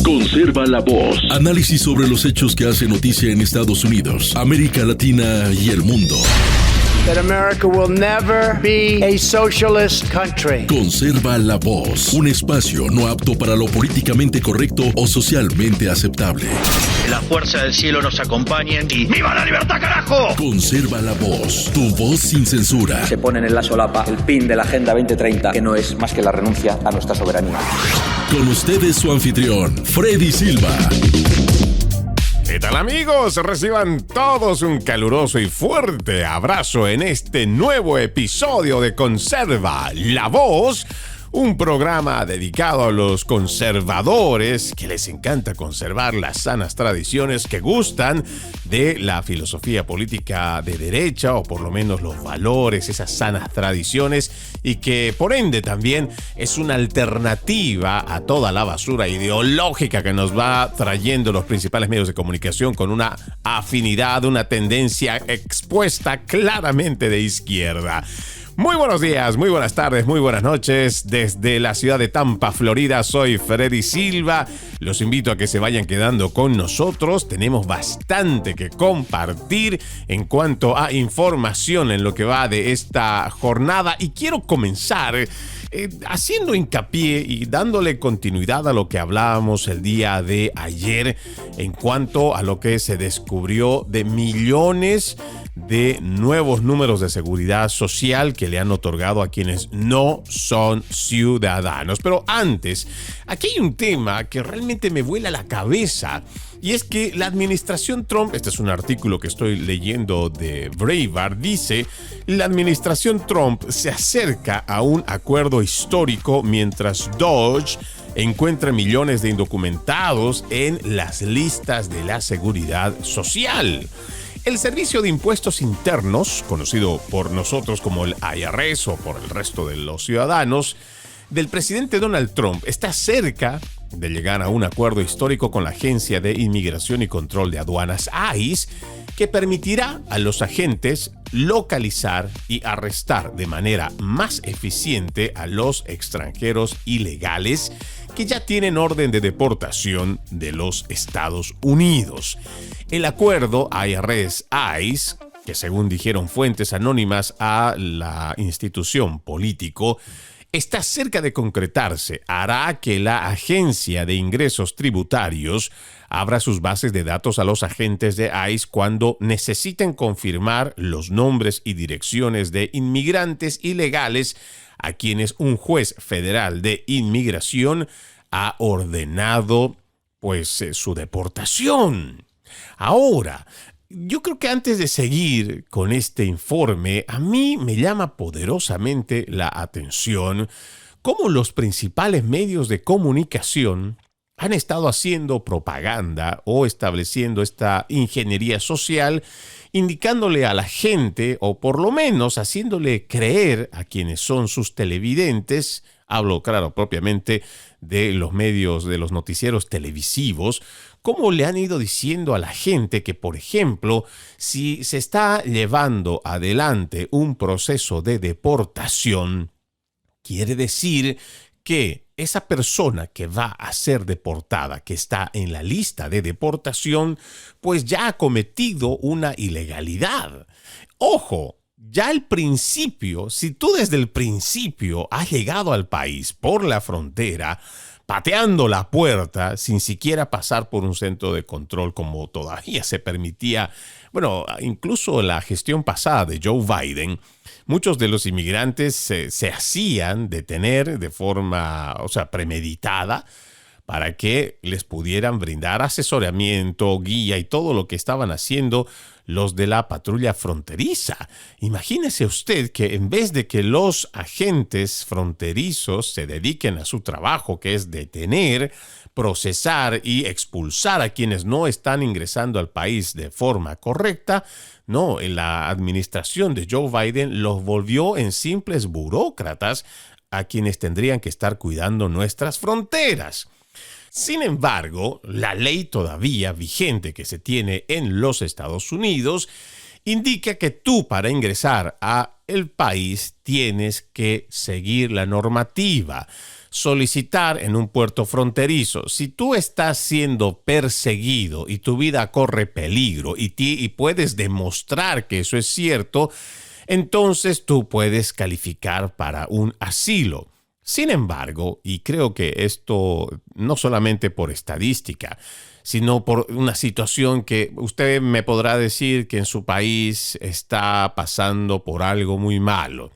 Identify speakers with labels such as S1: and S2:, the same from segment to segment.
S1: Conserva la voz. Análisis sobre los hechos que hacen noticia en Estados Unidos, América Latina y el mundo.
S2: That America will never be a socialist country.
S1: Conserva la voz. Un espacio no apto para lo políticamente correcto o socialmente aceptable.
S3: La fuerza del cielo nos acompañe y ¡viva la libertad, carajo!
S1: Conserva la voz. Tu voz sin censura.
S4: Se ponen en la solapa el pin de la Agenda 2030, que no es más que la renuncia a nuestra soberanía.
S1: Con ustedes su anfitrión, Freddy Silva.
S5: ¿Qué tal, amigos? Reciban todos un caluroso y fuerte abrazo en este nuevo episodio de Conserva la Voz, un programa dedicado a los conservadores que les encanta conservar las sanas tradiciones, que gustan de la filosofía política de derecha, o por lo menos los valores, esas sanas tradiciones, y que por ende también es una alternativa a toda la basura ideológica que nos va trayendo los principales medios de comunicación con una afinidad, una tendencia expuesta claramente de izquierda. Muy buenos días, muy buenas tardes, muy buenas noches. Desde la ciudad de Tampa, Florida, soy Freddy Silva. Los invito a que se vayan quedando con nosotros. Tenemos bastante que compartir en cuanto a información en lo que va de esta jornada. Y quiero comenzar haciendo hincapié y dándole continuidad a lo que hablábamos el día de ayer en cuanto a lo que se descubrió de millones de nuevos números de seguridad social que le han otorgado a quienes no son ciudadanos. Pero antes, aquí hay un tema que realmente me vuela la cabeza, y es que la administración Trump, este es un artículo que estoy leyendo de Breitbart, dice: la administración Trump se acerca a un acuerdo histórico mientras Dodge encuentra millones de indocumentados en las listas de la seguridad social. El Servicio de Impuestos Internos, conocido por nosotros como el IRS o por el resto de los ciudadanos, del presidente Donald Trump, está cerca de llegar a un acuerdo histórico con la Agencia de Inmigración y Control de Aduanas, ICE, que permitirá a los agentes localizar y arrestar de manera más eficiente a los extranjeros ilegales que ya tienen orden de deportación de los Estados Unidos. El acuerdo IRS-ICE, que según dijeron fuentes anónimas a la institución Político, está cerca de concretarse. Hará que la Agencia de Ingresos Tributarios abra sus bases de datos a los agentes de ICE cuando necesiten confirmar los nombres y direcciones de inmigrantes ilegales a quienes un juez federal de inmigración ha ordenado su deportación. Ahora, yo creo que antes de seguir con este informe, a mí me llama poderosamente la atención cómo los principales medios de comunicación han estado haciendo propaganda o estableciendo esta ingeniería social, indicándole a la gente, o por lo menos haciéndole creer a quienes son sus televidentes, hablo, claro, propiamente de los medios, de los noticieros televisivos, cómo le han ido diciendo a la gente que, por ejemplo, si se está llevando adelante un proceso de deportación, quiere decir que esa persona que va a ser deportada, que está en la lista de deportación, pues ya ha cometido una ilegalidad. Ojo, ya al principio, si tú desde el principio has llegado al país por la frontera, pateando la puerta sin siquiera pasar por un centro de control como todavía se permitía, incluso la gestión pasada de Joe Biden, muchos de los inmigrantes se hacían detener de forma, premeditada, para que les pudieran brindar asesoramiento, guía y todo lo que estaban haciendo los de la patrulla fronteriza. Imagínese usted que en vez de que los agentes fronterizos se dediquen a su trabajo, que es detener, procesar y expulsar a quienes no están ingresando al país de forma correcta, no, la administración de Joe Biden los volvió en simples burócratas a quienes tendrían que estar cuidando nuestras fronteras. Sin embargo, la ley todavía vigente que se tiene en los Estados Unidos indica que tú para ingresar a el país tienes que seguir la normativa, solicitar en un puerto fronterizo. Si tú estás siendo perseguido y tu vida corre peligro y puedes demostrar que eso es cierto, entonces tú puedes calificar para un asilo. Sin embargo, y creo que esto no solamente por estadística, sino por una situación que usted me podrá decir que en su país está pasando por algo muy malo.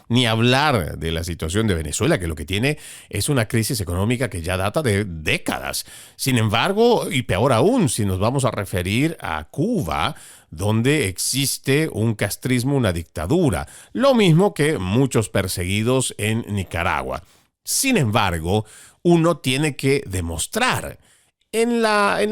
S5: Ni hablar de la situación de Venezuela, que lo que tiene es una crisis económica que ya data de décadas. Sin embargo, y peor aún, si nos vamos a referir a Cuba, donde existe un castrismo, una dictadura, lo mismo que muchos perseguidos en Nicaragua. Sin embargo, uno tiene que demostrar. En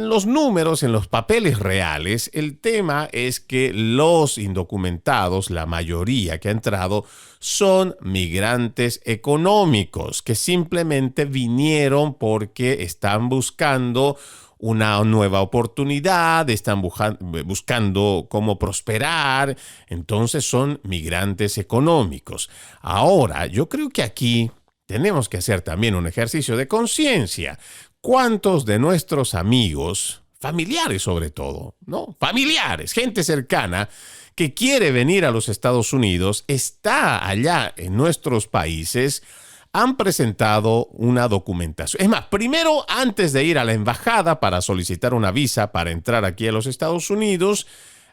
S5: los números, en los papeles reales, el tema es que los indocumentados, la mayoría que ha entrado, son migrantes económicos que simplemente vinieron porque están buscando una nueva oportunidad, están buscando cómo prosperar, entonces son migrantes económicos. Ahora, yo creo que aquí tenemos que hacer también un ejercicio de conciencia. ¿Cuántos de nuestros amigos, familiares sobre todo, ¿no? Familiares, gente cercana que quiere venir a los Estados Unidos, está allá en nuestros países, han presentado una documentación? Es más, primero, antes de ir a la embajada para solicitar una visa para entrar aquí a los Estados Unidos,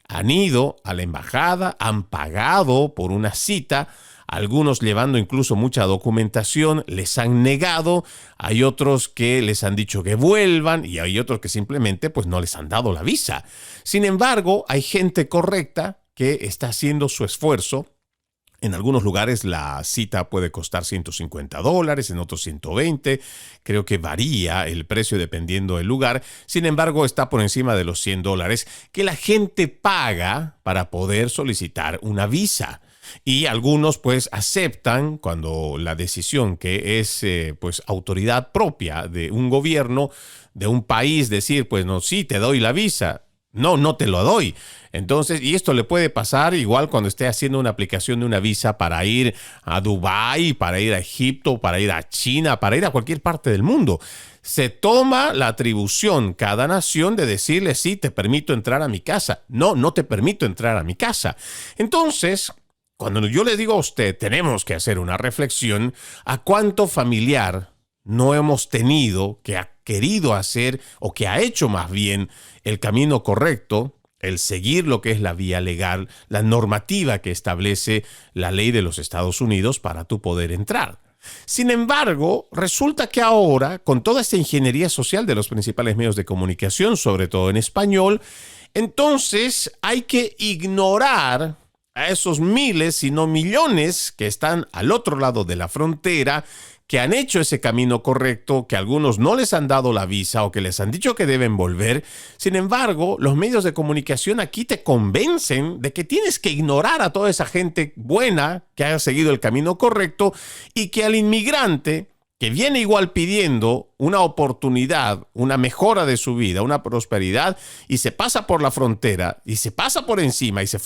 S5: han ido a la embajada, han pagado por una cita, algunos llevando incluso mucha documentación, les han negado, hay otros que les han dicho que vuelvan y hay otros que simplemente pues no les han dado la visa. Sin embargo, hay gente correcta que está haciendo su esfuerzo. En algunos lugares la cita puede costar $150, en otros 120. Creo que varía el precio dependiendo del lugar. Sin embargo, está por encima de los $100 que la gente paga para poder solicitar una visa. Y algunos pues aceptan cuando la decisión que es pues autoridad propia de un gobierno, de un país, decir pues no, sí te doy la visa, no te lo doy. Entonces, y esto le puede pasar igual cuando esté haciendo una aplicación de una visa para ir a Dubái, para ir a Egipto, para ir a China, para ir a cualquier parte del mundo. Se toma la atribución cada nación de decirle sí, te permito entrar a mi casa. No te permito entrar a mi casa. Entonces, cuando yo le digo a usted, tenemos que hacer una reflexión a cuánto familiar no hemos tenido que ha querido hacer o que ha hecho más bien el camino correcto, el seguir lo que es la vía legal, la normativa que establece la ley de los Estados Unidos para tú poder entrar. Sin embargo, resulta que ahora, con toda esta ingeniería social de los principales medios de comunicación, sobre todo en español, entonces hay que ignorar a esos miles, si no millones, que están al otro lado de la frontera, que han hecho ese camino correcto, que algunos no les han dado la visa o que les han dicho que deben volver. Sin embargo, los medios de comunicación aquí te convencen de que tienes que ignorar a toda esa gente buena que ha seguido el camino correcto y que al inmigrante que viene igual pidiendo una oportunidad, una mejora de su vida, una prosperidad, y se pasa por la frontera, y se pasa por encima, y se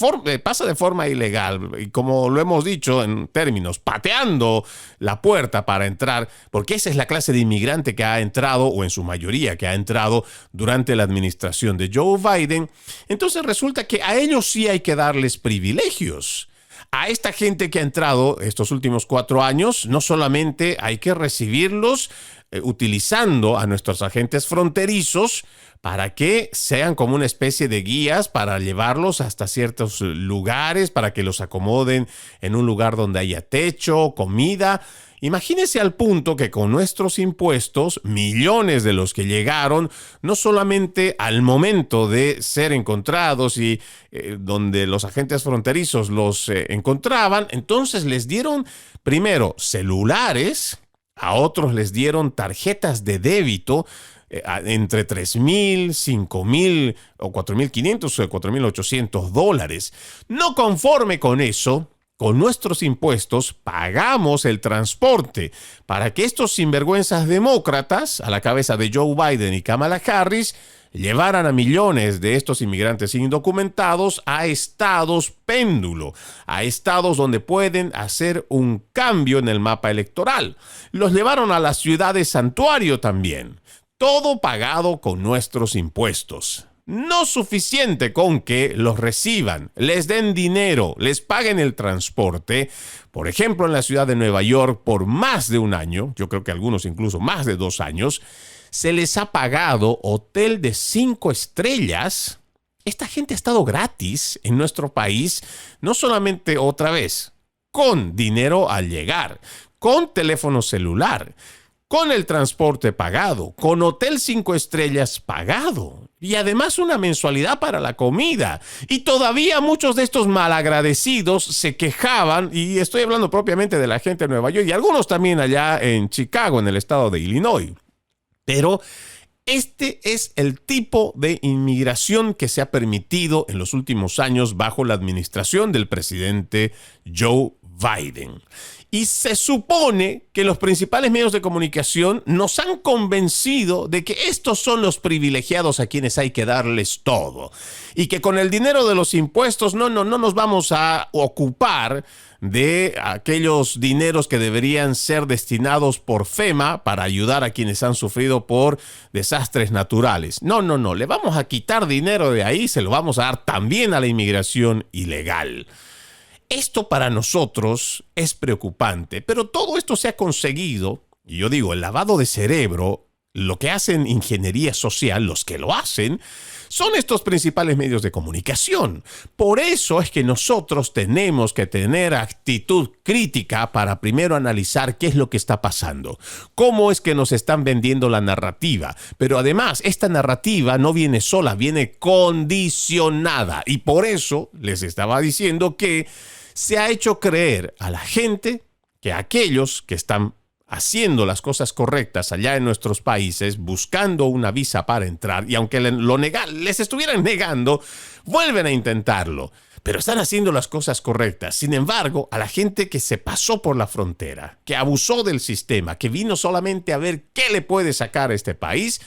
S5: pasa de forma ilegal, y como lo hemos dicho en términos, pateando la puerta para entrar, porque esa es la clase de inmigrante que ha entrado, o en su mayoría que ha entrado durante la administración de Joe Biden. Entonces resulta que a ellos sí hay que darles privilegios. A esta gente que ha entrado estos últimos 4 años, no solamente hay que recibirlos utilizando a nuestros agentes fronterizos para que sean como una especie de guías para llevarlos hasta ciertos lugares, para que los acomoden en un lugar donde haya techo, comida. Imagínese al punto que con nuestros impuestos, millones de los que llegaron, no solamente al momento de ser encontrados y donde los agentes fronterizos los encontraban, entonces les dieron primero celulares, a otros les dieron tarjetas de débito entre $3,000, $5,000 o $4,500 o $4,800. No conforme con eso, con nuestros impuestos pagamos el transporte para que estos sinvergüenzas demócratas, a la cabeza de Joe Biden y Kamala Harris, llevaran a millones de estos inmigrantes indocumentados a estados péndulo, a estados donde pueden hacer un cambio en el mapa electoral. Los llevaron a las ciudades santuario también. Todo pagado con nuestros impuestos. No suficiente con que los reciban, les den dinero, les paguen el transporte. Por ejemplo, en la ciudad de Nueva York, por más de un año, yo creo que algunos incluso más de 2 años, se les ha pagado hotel de 5 estrellas. Esta gente ha estado gratis en nuestro país, no solamente otra vez, con dinero al llegar, con teléfono celular, con el transporte pagado, con hotel 5 estrellas pagado y además una mensualidad para la comida. Y todavía muchos de estos malagradecidos se quejaban, y estoy hablando propiamente de la gente de Nueva York y algunos también allá en Chicago, en el estado de Illinois. Pero este es el tipo de inmigración que se ha permitido en los últimos años bajo la administración del presidente Joe Biden. Y se supone que los principales medios de comunicación nos han convencido de que estos son los privilegiados a quienes hay que darles todo. Y que con el dinero de los impuestos no nos vamos a ocupar de aquellos dineros que deberían ser destinados por FEMA para ayudar a quienes han sufrido por desastres naturales. No, le vamos a quitar dinero de ahí, se lo vamos a dar también a la inmigración ilegal. Esto para nosotros es preocupante, pero todo esto se ha conseguido, y yo digo, el lavado de cerebro, lo que hacen ingeniería social, los que lo hacen, son estos principales medios de comunicación. Por eso es que nosotros tenemos que tener actitud crítica para primero analizar qué es lo que está pasando, cómo es que nos están vendiendo la narrativa. Pero además, esta narrativa no viene sola, viene condicionada. Y por eso les estaba diciendo que se ha hecho creer a la gente que aquellos que están haciendo las cosas correctas allá en nuestros países, buscando una visa para entrar, y aunque les estuvieran negando, vuelven a intentarlo. Pero están haciendo las cosas correctas. Sin embargo, a la gente que se pasó por la frontera, que abusó del sistema, que vino solamente a ver qué le puede sacar a este país,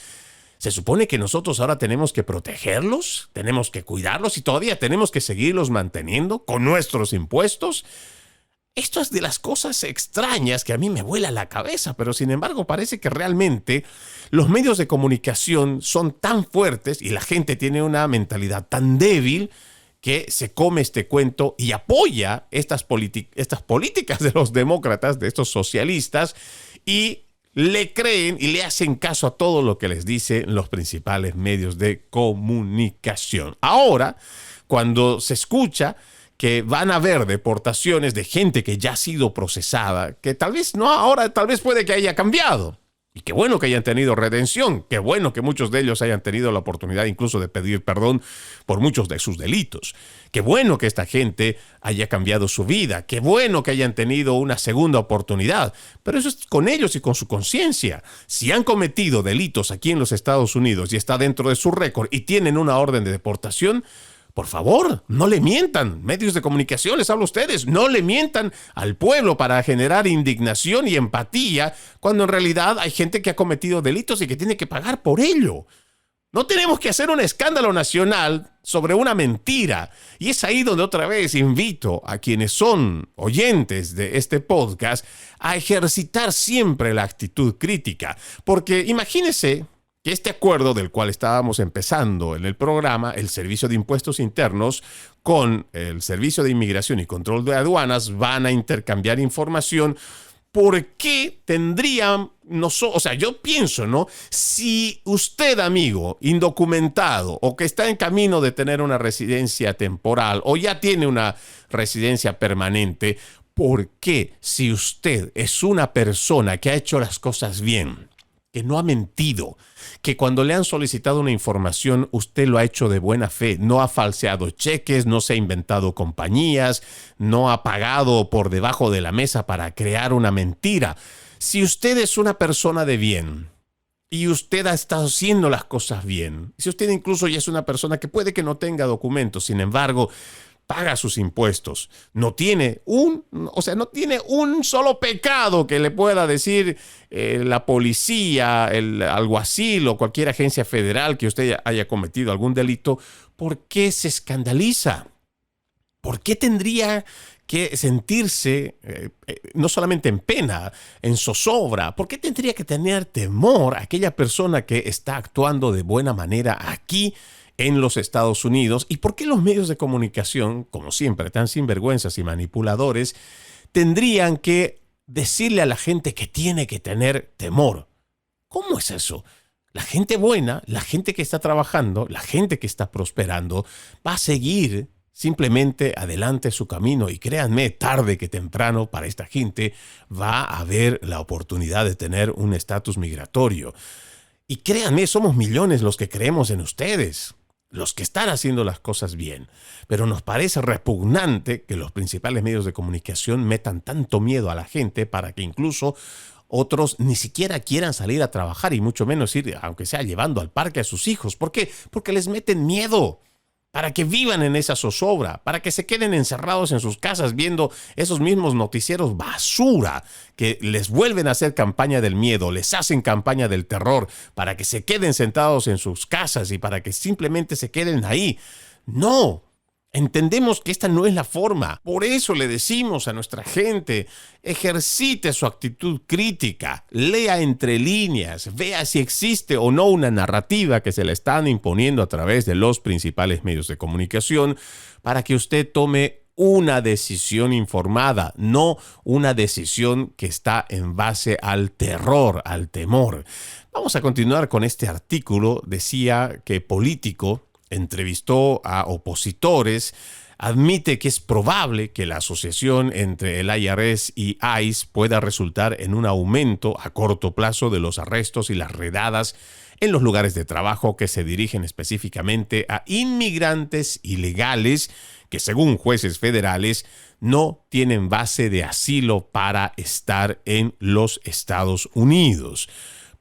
S5: se supone que nosotros ahora tenemos que protegerlos, tenemos que cuidarlos y todavía tenemos que seguirlos manteniendo con nuestros impuestos. Esto es de las cosas extrañas que a mí me vuela la cabeza, pero sin embargo parece que realmente los medios de comunicación son tan fuertes y la gente tiene una mentalidad tan débil que se come este cuento y apoya estas políticas de los demócratas, de estos socialistas, y le creen y le hacen caso a todo lo que les dicen los principales medios de comunicación. Ahora, cuando se escucha que van a haber deportaciones de gente que ya ha sido procesada, que tal vez no ahora, tal vez puede que haya cambiado. Y qué bueno que hayan tenido redención, qué bueno que muchos de ellos hayan tenido la oportunidad incluso de pedir perdón por muchos de sus delitos. Qué bueno que esta gente haya cambiado su vida, qué bueno que hayan tenido una segunda oportunidad, pero eso es con ellos y con su conciencia. Si han cometido delitos aquí en los Estados Unidos y está dentro de su récord y tienen una orden de deportación, por favor, no le mientan. Medios de comunicación, les hablo a ustedes, no le mientan al pueblo para generar indignación y empatía cuando en realidad hay gente que ha cometido delitos y que tiene que pagar por ello. No tenemos que hacer un escándalo nacional sobre una mentira. Y es ahí donde otra vez invito a quienes son oyentes de este podcast a ejercitar siempre la actitud crítica. Porque imagínense que este acuerdo del cual estábamos empezando en el programa, el Servicio de Impuestos Internos con el Servicio de Inmigración y Control de Aduanas van a intercambiar información. ¿Por qué tendrían yo pienso, ¿no? Si usted, amigo, indocumentado o que está en camino de tener una residencia temporal o ya tiene una residencia permanente, ¿por qué si usted es una persona que ha hecho las cosas bien, que no ha mentido, que cuando le han solicitado una información usted lo ha hecho de buena fe, no ha falseado cheques, no se ha inventado compañías, no ha pagado por debajo de la mesa para crear una mentira? Si usted es una persona de bien y usted ha estado haciendo las cosas bien, si usted incluso ya es una persona que puede que no tenga documentos, sin embargo, paga sus impuestos, no tiene un solo pecado que le pueda decir la policía, el alguacil o cualquier agencia federal que usted haya cometido algún delito. ¿Por qué se escandaliza? ¿Por qué tendría que sentirse no solamente en pena, en zozobra? ¿Por qué tendría que tener temor a aquella persona que está actuando de buena manera aquí en los Estados Unidos? ¿Y por qué los medios de comunicación, como siempre, tan sinvergüenzas y manipuladores, tendrían que decirle a la gente que tiene que tener temor? ¿Cómo es eso? La gente buena, la gente que está trabajando, la gente que está prosperando, va a seguir simplemente adelante su camino, y créanme, tarde que temprano para esta gente va a haber la oportunidad de tener un estatus migratorio. Y créanme, somos millones los que creemos en ustedes, los que están haciendo las cosas bien. Pero nos parece repugnante que los principales medios de comunicación metan tanto miedo a la gente para que incluso otros ni siquiera quieran salir a trabajar, y mucho menos ir, aunque sea llevando al parque a sus hijos. ¿Por qué? Porque les meten miedo, para que vivan en esa zozobra, para que se queden encerrados en sus casas viendo esos mismos noticieros basura que les vuelven a hacer campaña del miedo, les hacen campaña del terror, para que se queden sentados en sus casas y para que simplemente se queden ahí. No. Entendemos que esta no es la forma. Por eso le decimos a nuestra gente: ejercite su actitud crítica, lea entre líneas, vea si existe o no una narrativa que se le están imponiendo a través de los principales medios de comunicación, para que usted tome una decisión informada, no una decisión que está en base al terror, al temor. Vamos a continuar con este artículo. Decía que Político entrevistó a opositores, admite que es probable que la asociación entre el IRS y ICE pueda resultar en un aumento a corto plazo de los arrestos y las redadas en los lugares de trabajo que se dirigen específicamente a inmigrantes ilegales que, según jueces federales, no tienen base de asilo para estar en los Estados Unidos.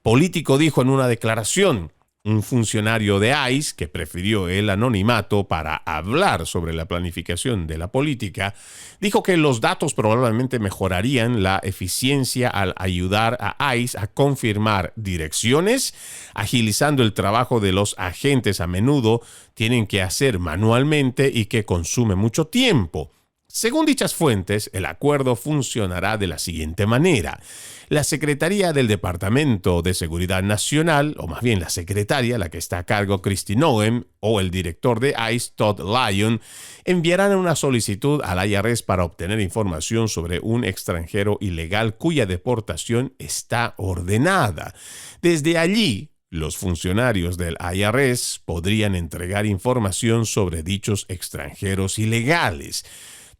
S5: Político dijo en una declaración: un funcionario de ICE, que prefirió el anonimato para hablar sobre la planificación de la política, dijo que los datos probablemente mejorarían la eficiencia al ayudar a ICE a confirmar direcciones, agilizando el trabajo de los agentes a menudo tienen que hacer manualmente y que consume mucho tiempo. Según dichas fuentes, el acuerdo funcionará de la siguiente manera. La Secretaría del Departamento de Seguridad Nacional, o más bien la secretaria, la que está a cargo, Kristi Noem, o el director de ICE, Todd Lyon, enviarán una solicitud al IRS para obtener información sobre un extranjero ilegal cuya deportación está ordenada. Desde allí, los funcionarios del IRS podrían entregar información sobre dichos extranjeros ilegales.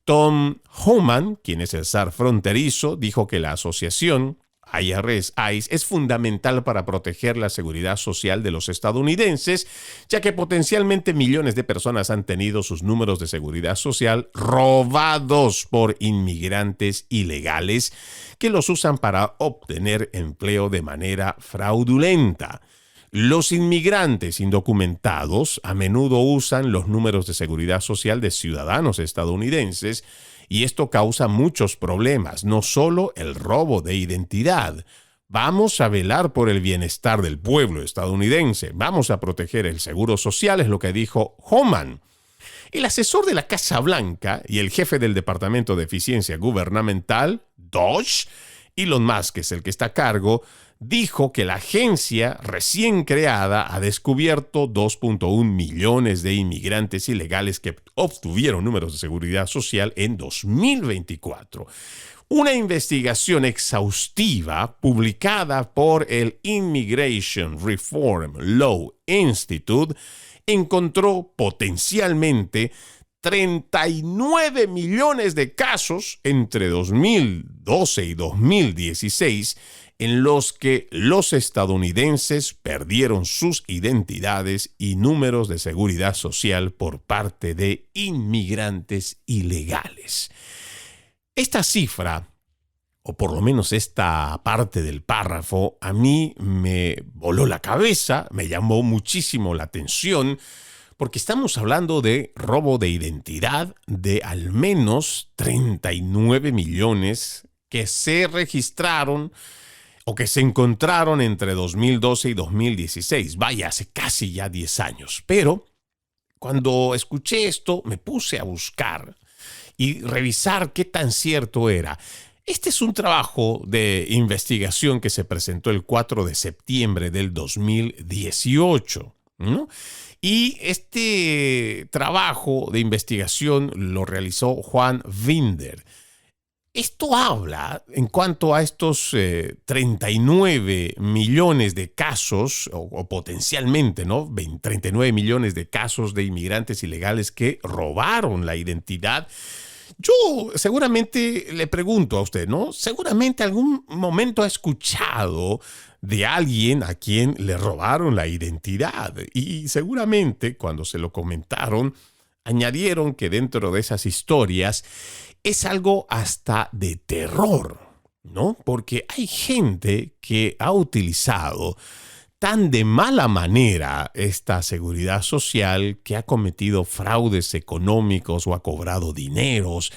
S5: Tom Homan, quien es el SAR fronterizo, dijo que la asociación IRS-ICE es fundamental para proteger la seguridad social de los estadounidenses, ya que potencialmente millones de personas han tenido sus números de seguridad social robados por inmigrantes ilegales que los usan para obtener empleo de manera fraudulenta. Los inmigrantes indocumentados a menudo usan los números de seguridad social de ciudadanos estadounidenses, y esto causa muchos problemas, no solo el robo de identidad. Vamos a velar por el bienestar del pueblo estadounidense, vamos a proteger el seguro social, es lo que dijo Homan. El asesor de la Casa Blanca y el jefe del Departamento de Eficiencia Gubernamental, DOGE, Elon Musk, es el que está a cargo, dijo que la agencia recién creada ha descubierto 2.1 millones de inmigrantes ilegales que obtuvieron números de seguridad social en 2024. Una investigación exhaustiva publicada por el Immigration Reform Law Institute encontró potencialmente 39 millones de casos entre 2012 y 2016 en los que los estadounidenses perdieron sus identidades y números de seguridad social por parte de inmigrantes ilegales. Esta cifra, o por lo menos esta parte del párrafo, a mí me voló la cabeza, me llamó muchísimo la atención, porque estamos hablando de robo de identidad de al menos 39 millones que se registraron o que se encontraron entre 2012 y 2016. Vaya, hace casi ya 10 años. Pero cuando escuché esto, me puse a buscar y revisar qué tan cierto era. Este es un trabajo de investigación que se presentó el 4 de septiembre del 2018, ¿no? Y este trabajo de investigación lo realizó Juan Winder. Esto habla en cuanto a estos 39 millones de casos, o potencialmente, ¿no? 39 millones de casos de inmigrantes ilegales que robaron la identidad. Yo seguramente le pregunto a usted, ¿no? Seguramente algún momento ha escuchado de alguien a quien le robaron la identidad. Y seguramente cuando se lo comentaron, añadieron que dentro de esas historias es algo hasta de terror, ¿no? Porque hay gente que ha utilizado tan de mala manera esta seguridad social que ha cometido fraudes económicos o ha cobrado dineros,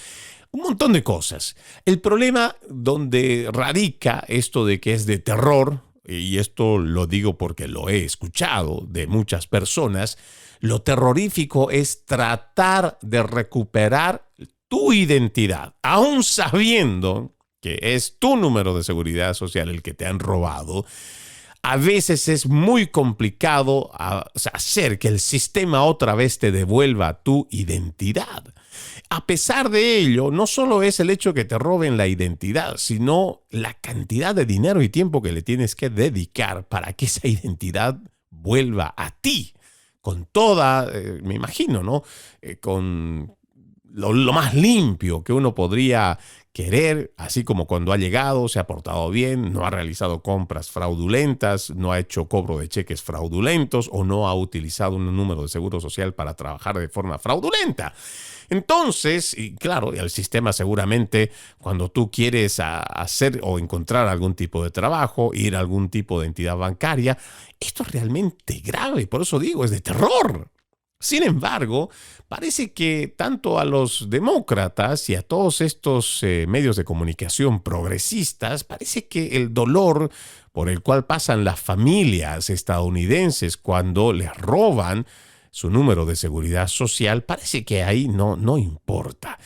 S5: un montón de cosas. El problema donde radica esto de que es de terror, y esto lo digo porque lo he escuchado de muchas personas, lo terrorífico es tratar de recuperar tu identidad, aún sabiendo que es tu número de seguridad social el que te han robado. A veces es muy complicado hacer que el sistema otra vez te devuelva tu identidad. A pesar de ello, no solo es el hecho que te roben la identidad, sino la cantidad de dinero y tiempo que le tienes que dedicar para que esa identidad vuelva a ti. Con toda, me imagino, ¿no? Con lo más limpio que uno podría querer, así como cuando ha llegado, se ha portado bien, no ha realizado compras fraudulentas, no ha hecho cobro de cheques fraudulentos o no ha utilizado un número de seguro social para trabajar de forma fraudulenta. Entonces, y claro, el sistema seguramente cuando tú quieres hacer o encontrar algún tipo de trabajo, ir a algún tipo de entidad bancaria, esto es realmente grave, por eso digo, es de terror. Sin embargo, parece que tanto a los demócratas y a todos estos medios de comunicación progresistas, parece que el dolor por el cual pasan las familias estadounidenses cuando les roban su número de seguridad social, parece que ahí no importa.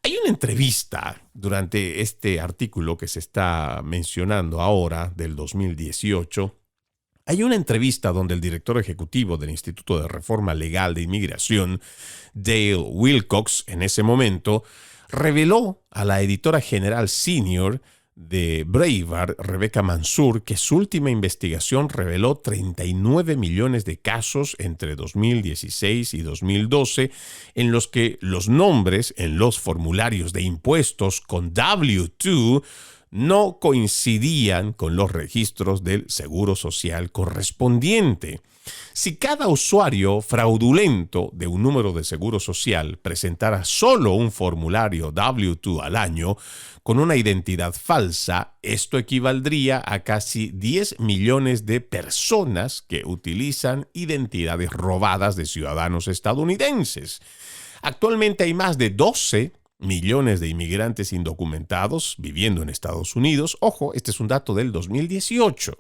S5: Hay una entrevista durante este artículo que se está mencionando ahora, del 2018, hay una entrevista donde el director ejecutivo del Instituto de Reforma Legal de Inmigración, Dale Wilcox, en ese momento, reveló a la editora general senior de Breitbart, Rebecca Mansour, que su última investigación reveló 39 millones de casos entre 2016 y 2012 en los que los nombres en los formularios de impuestos con W-2 no coincidían con los registros del Seguro Social correspondiente. Si cada usuario fraudulento de un número de Seguro Social presentara solo un formulario W-2 al año con una identidad falsa, esto equivaldría a casi 10 millones de personas que utilizan identidades robadas de ciudadanos estadounidenses. Actualmente hay más de 12 millones de inmigrantes indocumentados viviendo en Estados Unidos. Ojo, este es un dato del 2018.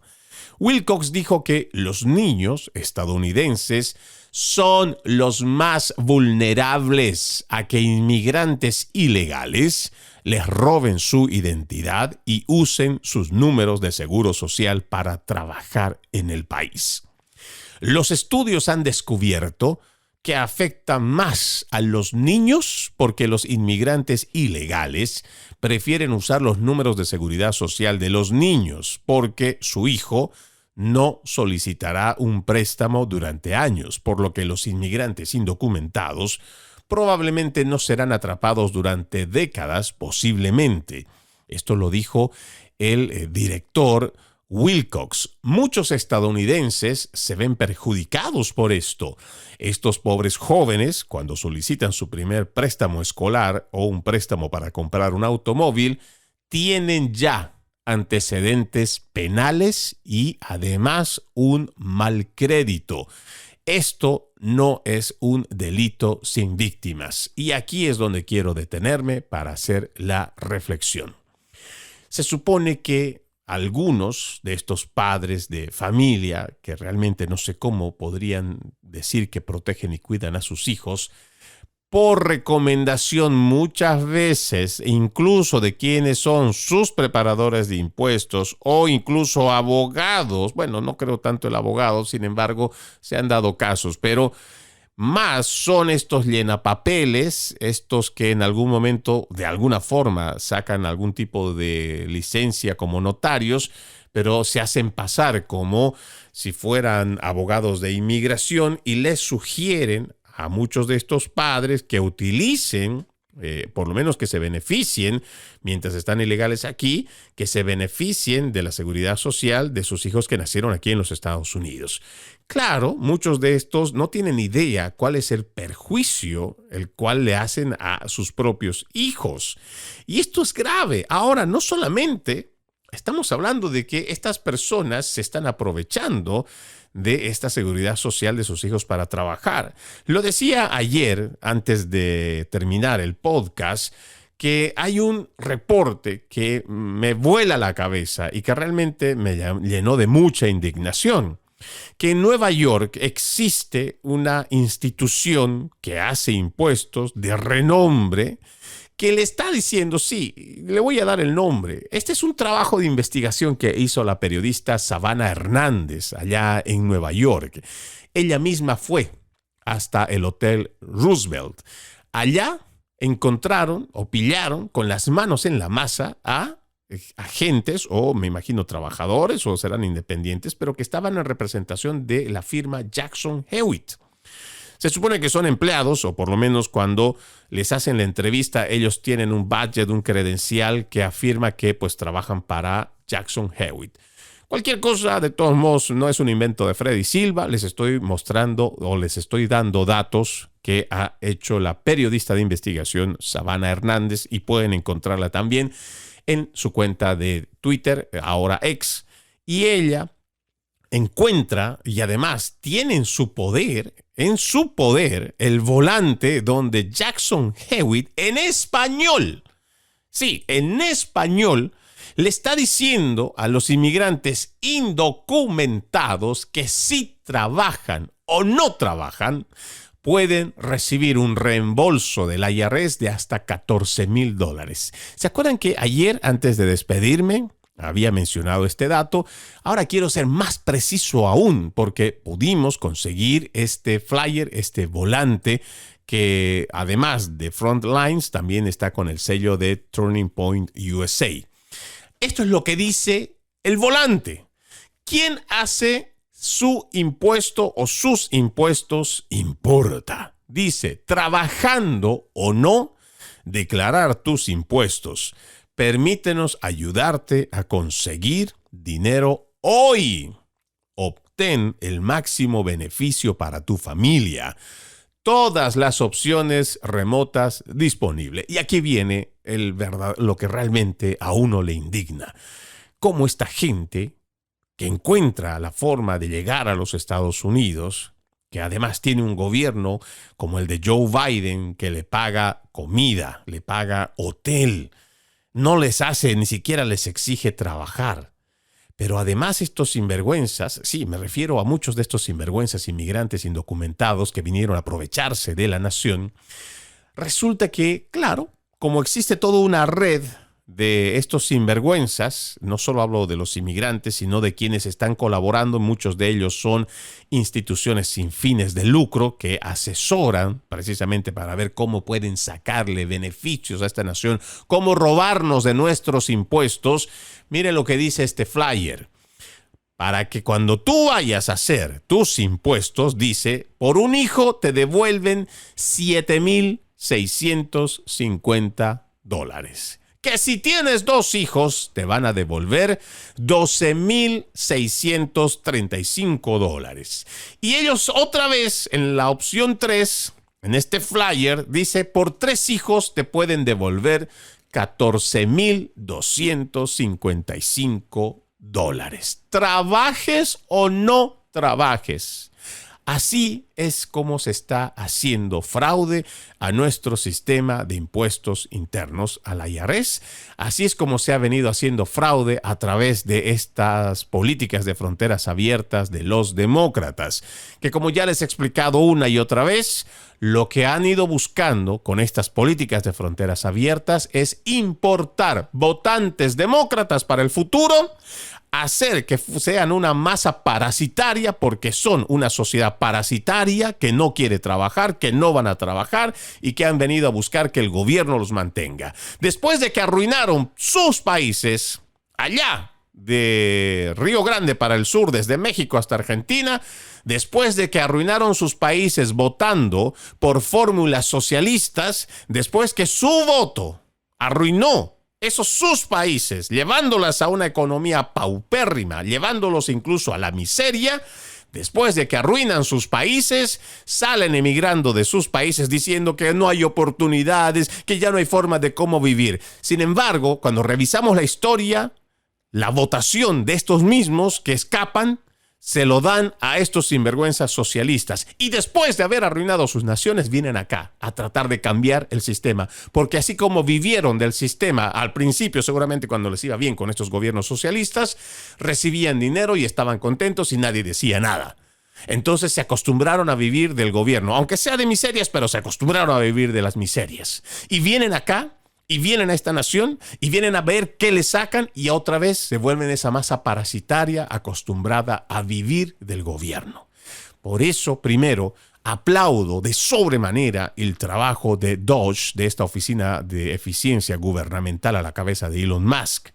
S5: Wilcox dijo que los niños estadounidenses son los más vulnerables a que inmigrantes ilegales les roben su identidad y usen sus números de seguro social para trabajar en el país. Los estudios han descubierto que afecta más a los niños porque los inmigrantes ilegales prefieren usar los números de seguridad social de los niños porque su hijo no solicitará un préstamo durante años, por lo que los inmigrantes indocumentados probablemente no serán atrapados durante décadas, posiblemente. Esto lo dijo el director Wilcox. Muchos estadounidenses se ven perjudicados por esto. Estos pobres jóvenes, cuando solicitan su primer préstamo escolar o un préstamo para comprar un automóvil, tienen ya antecedentes penales y además un mal crédito. Esto no es un delito sin víctimas. Y aquí es donde quiero detenerme para hacer la reflexión. Se supone que algunos de estos padres de familia, que realmente no sé cómo podrían decir que protegen y cuidan a sus hijos, por recomendación muchas veces, incluso de quienes son sus preparadores de impuestos o incluso abogados, bueno, no creo tanto el abogado, sin embargo, se han dado casos, pero más son estos llenapapeles, estos que en algún momento, de alguna forma, sacan algún tipo de licencia como notarios, pero se hacen pasar como si fueran abogados de inmigración y les sugieren a muchos de estos padres que utilicen, por lo menos que se beneficien, mientras están ilegales aquí, que se beneficien de la seguridad social de sus hijos que nacieron aquí en los Estados Unidos. Claro, muchos de estos no tienen idea cuál es el perjuicio el cual le hacen a sus propios hijos. Y esto es grave. Ahora, no solamente estamos hablando de que estas personas se están aprovechando de esta seguridad social de sus hijos para trabajar. Lo decía ayer, antes de terminar el podcast, que hay un reporte que me vuela la cabeza y que realmente me llenó de mucha indignación. Que en Nueva York existe una institución que hace impuestos de renombre que le está diciendo, sí, le voy a dar el nombre. Este es un trabajo de investigación que hizo la periodista Savannah Hernández allá en Nueva York. Ella misma fue hasta el Hotel Roosevelt. Allá encontraron o pillaron con las manos en la masa a agentes o me imagino trabajadores o serán independientes, pero que estaban en representación de la firma Jackson Hewitt. Se supone que son empleados, o por lo menos cuando les hacen la entrevista, ellos tienen un badge, un credencial que afirma que pues trabajan para Jackson Hewitt. Cualquier cosa, de todos modos, no es un invento de Freddy Silva. Les estoy mostrando o les estoy dando datos que ha hecho la periodista de investigación Savannah Hernández y pueden encontrarla también en su cuenta de Twitter, ahora X. Y ella encuentra y además tiene en su poder el volante donde Jackson Hewitt en español, sí, en español, le está diciendo a los inmigrantes indocumentados que si trabajan o no trabajan, pueden recibir un reembolso del IRS de hasta $14,000. ¿Se acuerdan que ayer, antes de despedirme, había mencionado este dato? Ahora quiero ser más preciso aún porque pudimos conseguir este flyer, este volante que además de Frontlines también está con el sello de Turning Point USA. Esto es lo que dice el volante. ¿Quién hace su impuesto o sus impuestos importa? Dice, trabajando o no, declarar tus impuestos. Permítenos ayudarte a conseguir dinero hoy. Obtén el máximo beneficio para tu familia. Todas las opciones remotas disponibles. Y aquí viene lo que realmente a uno le indigna. Cómo esta gente que encuentra la forma de llegar a los Estados Unidos, que además tiene un gobierno como el de Joe Biden, que le paga comida, le paga hotel, no les hace, ni siquiera les exige trabajar. Pero además estos sinvergüenzas, sí, me refiero a muchos de estos sinvergüenzas inmigrantes indocumentados que vinieron a aprovecharse de la nación, resulta que, claro, como existe toda una red de estos sinvergüenzas, no solo hablo de los inmigrantes, sino de quienes están colaborando, muchos de ellos son instituciones sin fines de lucro que asesoran precisamente para ver cómo pueden sacarle beneficios a esta nación, cómo robarnos de nuestros impuestos. Mire lo que dice este flyer. Para que cuando tú vayas a hacer tus impuestos, dice, por un hijo te devuelven $7,650. Que si tienes 2 hijos, te van a devolver $12,635. Y ellos otra vez en la opción 3, en este flyer, dice, por 3 hijos te pueden devolver $14,255. Trabajes o no trabajes. Así es como se está haciendo fraude a nuestro sistema de impuestos internos, a la IRS. Así es como se ha venido haciendo fraude a través de estas políticas de fronteras abiertas de los demócratas, que como ya les he explicado una y otra vez, lo que han ido buscando con estas políticas de fronteras abiertas es importar votantes demócratas para el futuro, hacer que sean una masa parasitaria porque son una sociedad parasitaria que no quiere trabajar, que no van a trabajar y que han venido a buscar que el gobierno los mantenga. Después de que arruinaron sus países allá de Río Grande para el sur, desde México hasta Argentina, después de que arruinaron sus países votando por fórmulas socialistas, después que su voto arruinó sus países, llevándolas a una economía paupérrima, llevándolos incluso a la miseria, después de que arruinan sus países, salen emigrando de sus países diciendo que no hay oportunidades, que ya no hay forma de cómo vivir. Sin embargo, cuando revisamos la historia, la votación de estos mismos que escapan se lo dan a estos sinvergüenzas socialistas. Y después de haber arruinado sus naciones, vienen acá a tratar de cambiar el sistema. Porque así como vivieron del sistema al principio, seguramente cuando les iba bien con estos gobiernos socialistas, recibían dinero y estaban contentos y nadie decía nada. Entonces se acostumbraron a vivir del gobierno, aunque sea de miserias, pero se acostumbraron a vivir de las miserias. Y vienen acá, y vienen a esta nación, y vienen a ver qué le sacan, y otra vez se vuelven esa masa parasitaria acostumbrada a vivir del gobierno. Por eso, primero, aplaudo de sobremanera el trabajo de DOGE, de esta oficina de eficiencia gubernamental a la cabeza de Elon Musk,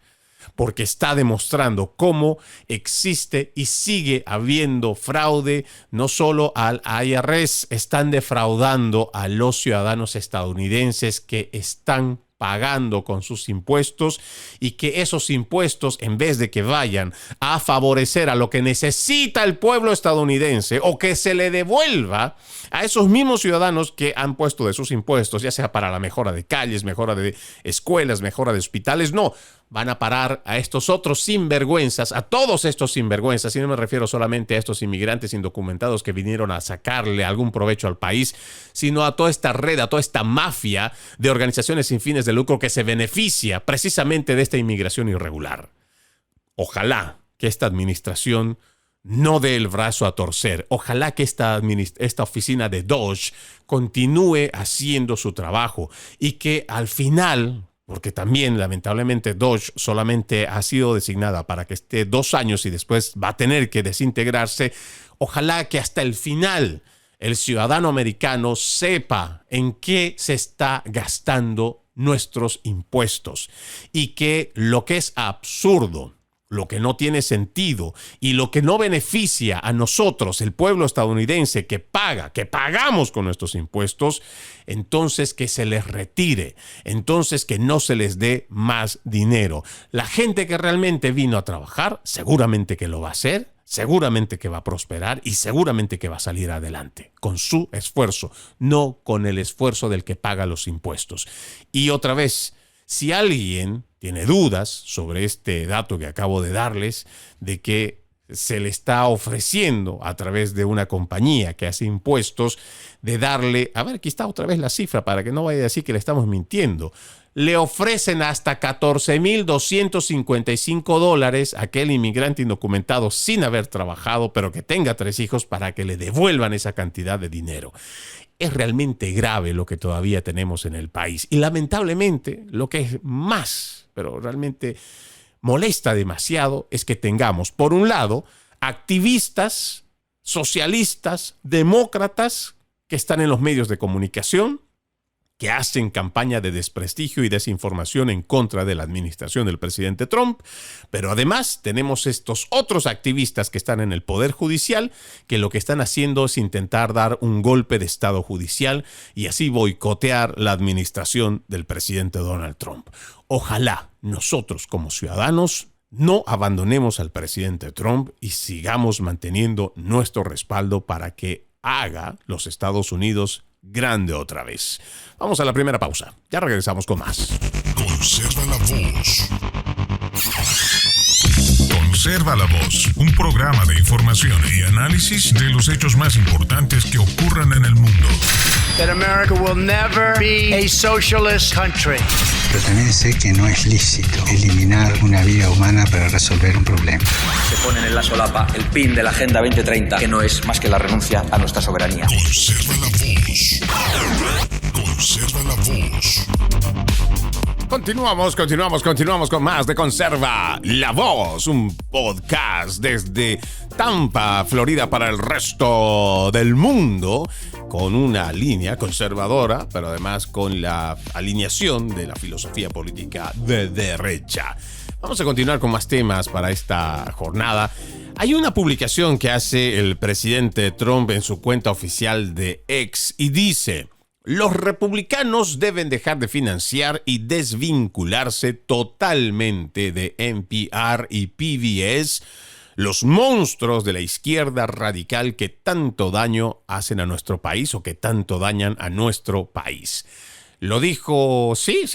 S5: porque está demostrando cómo existe y sigue habiendo fraude, no solo al IRS, están defraudando a los ciudadanos estadounidenses que están pagando con sus impuestos y que esos impuestos, en vez de que vayan a favorecer a lo que necesita el pueblo estadounidense o que se le devuelva a esos mismos ciudadanos que han puesto de sus impuestos, ya sea para la mejora de calles, mejora de escuelas, mejora de hospitales, no. Van a parar a estos otros sinvergüenzas, a todos estos sinvergüenzas, y no me refiero solamente a estos inmigrantes indocumentados que vinieron a sacarle algún provecho al país, sino a toda esta red, a toda esta mafia de organizaciones sin fines de lucro que se beneficia precisamente de esta inmigración irregular. Ojalá que esta administración no dé el brazo a torcer. Ojalá que esta oficina de DOGE continúe haciendo su trabajo y que al final, porque también lamentablemente DOGE solamente ha sido designada para que esté 2 años y después va a tener que desintegrarse, ojalá que hasta el final el ciudadano americano sepa en qué se está gastando nuestros impuestos y que lo que es absurdo, lo que no tiene sentido y lo que no beneficia a nosotros, el pueblo estadounidense que paga, que pagamos con nuestros impuestos, entonces que se les retire, entonces que no se les dé más dinero. La gente que realmente vino a trabajar, seguramente que lo va a hacer, seguramente que va a prosperar y seguramente que va a salir adelante con su esfuerzo, no con el esfuerzo del que paga los impuestos. Y otra vez, si alguien tiene dudas sobre este dato que acabo de darles, de que se le está ofreciendo a través de una compañía que hace impuestos, de darle, a ver, aquí está otra vez la cifra para que no vaya a decir que le estamos mintiendo, le ofrecen hasta $14,255 a aquel inmigrante indocumentado sin haber trabajado, pero que tenga 3 hijos para que le devuelvan esa cantidad de dinero. Es realmente grave lo que todavía tenemos en el país. Y lamentablemente, lo que es más, pero realmente molesta demasiado, es que tengamos, por un lado, activistas, socialistas, demócratas que están en los medios de comunicación, que hacen campaña de desprestigio y desinformación en contra de la administración del presidente Trump, pero además tenemos estos otros activistas que están en el Poder Judicial, que lo que están haciendo es intentar dar un golpe de Estado judicial y así boicotear la administración del presidente Donald Trump. Ojalá nosotros como ciudadanos no abandonemos al presidente Trump y sigamos manteniendo nuestro respaldo para que haga los Estados Unidos grande otra vez. Vamos a la primera pausa. Ya regresamos con más.
S1: Conserva la voz.
S6: Conserva la Voz, un programa de información y análisis de los hechos más importantes que ocurran en el mundo.
S2: That America will never be a socialist country.
S7: Pero también sé que no es lícito eliminar una vida humana para resolver un problema.
S4: Se ponen en la solapa el PIN de la Agenda 2030, que no es más que la renuncia a nuestra soberanía.
S6: Conserva la voz. Conserva la voz.
S5: Continuamos con más de Conserva la Voz, un podcast desde Tampa, Florida, para el resto del mundo, con una línea conservadora, pero además con la alineación de la filosofía política de derecha. Vamos a continuar con más temas para esta jornada. Hay una publicación que hace el presidente Trump en su cuenta oficial de X y dice: los republicanos deben dejar de financiar y desvincularse totalmente de NPR y PBS, los monstruos de la izquierda radical que tanto daño hacen a nuestro país o que tanto dañan a nuestro país. Lo dijo,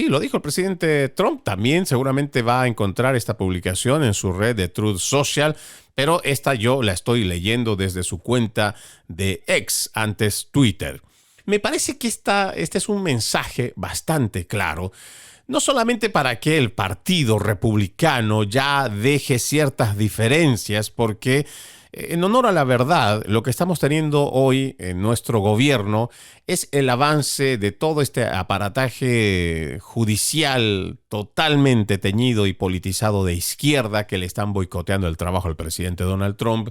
S5: lo dijo el presidente Trump. También seguramente va a encontrar esta publicación en su red de Truth Social, pero esta yo la estoy leyendo desde su cuenta de X, antes Twitter. Me parece que este es un mensaje bastante claro, no solamente para que el Partido Republicano ya deje ciertas diferencias, porque en honor a la verdad, lo que estamos teniendo hoy en nuestro gobierno es el avance de todo este aparataje judicial totalmente teñido y politizado de izquierda que le están boicoteando el trabajo al presidente Donald Trump.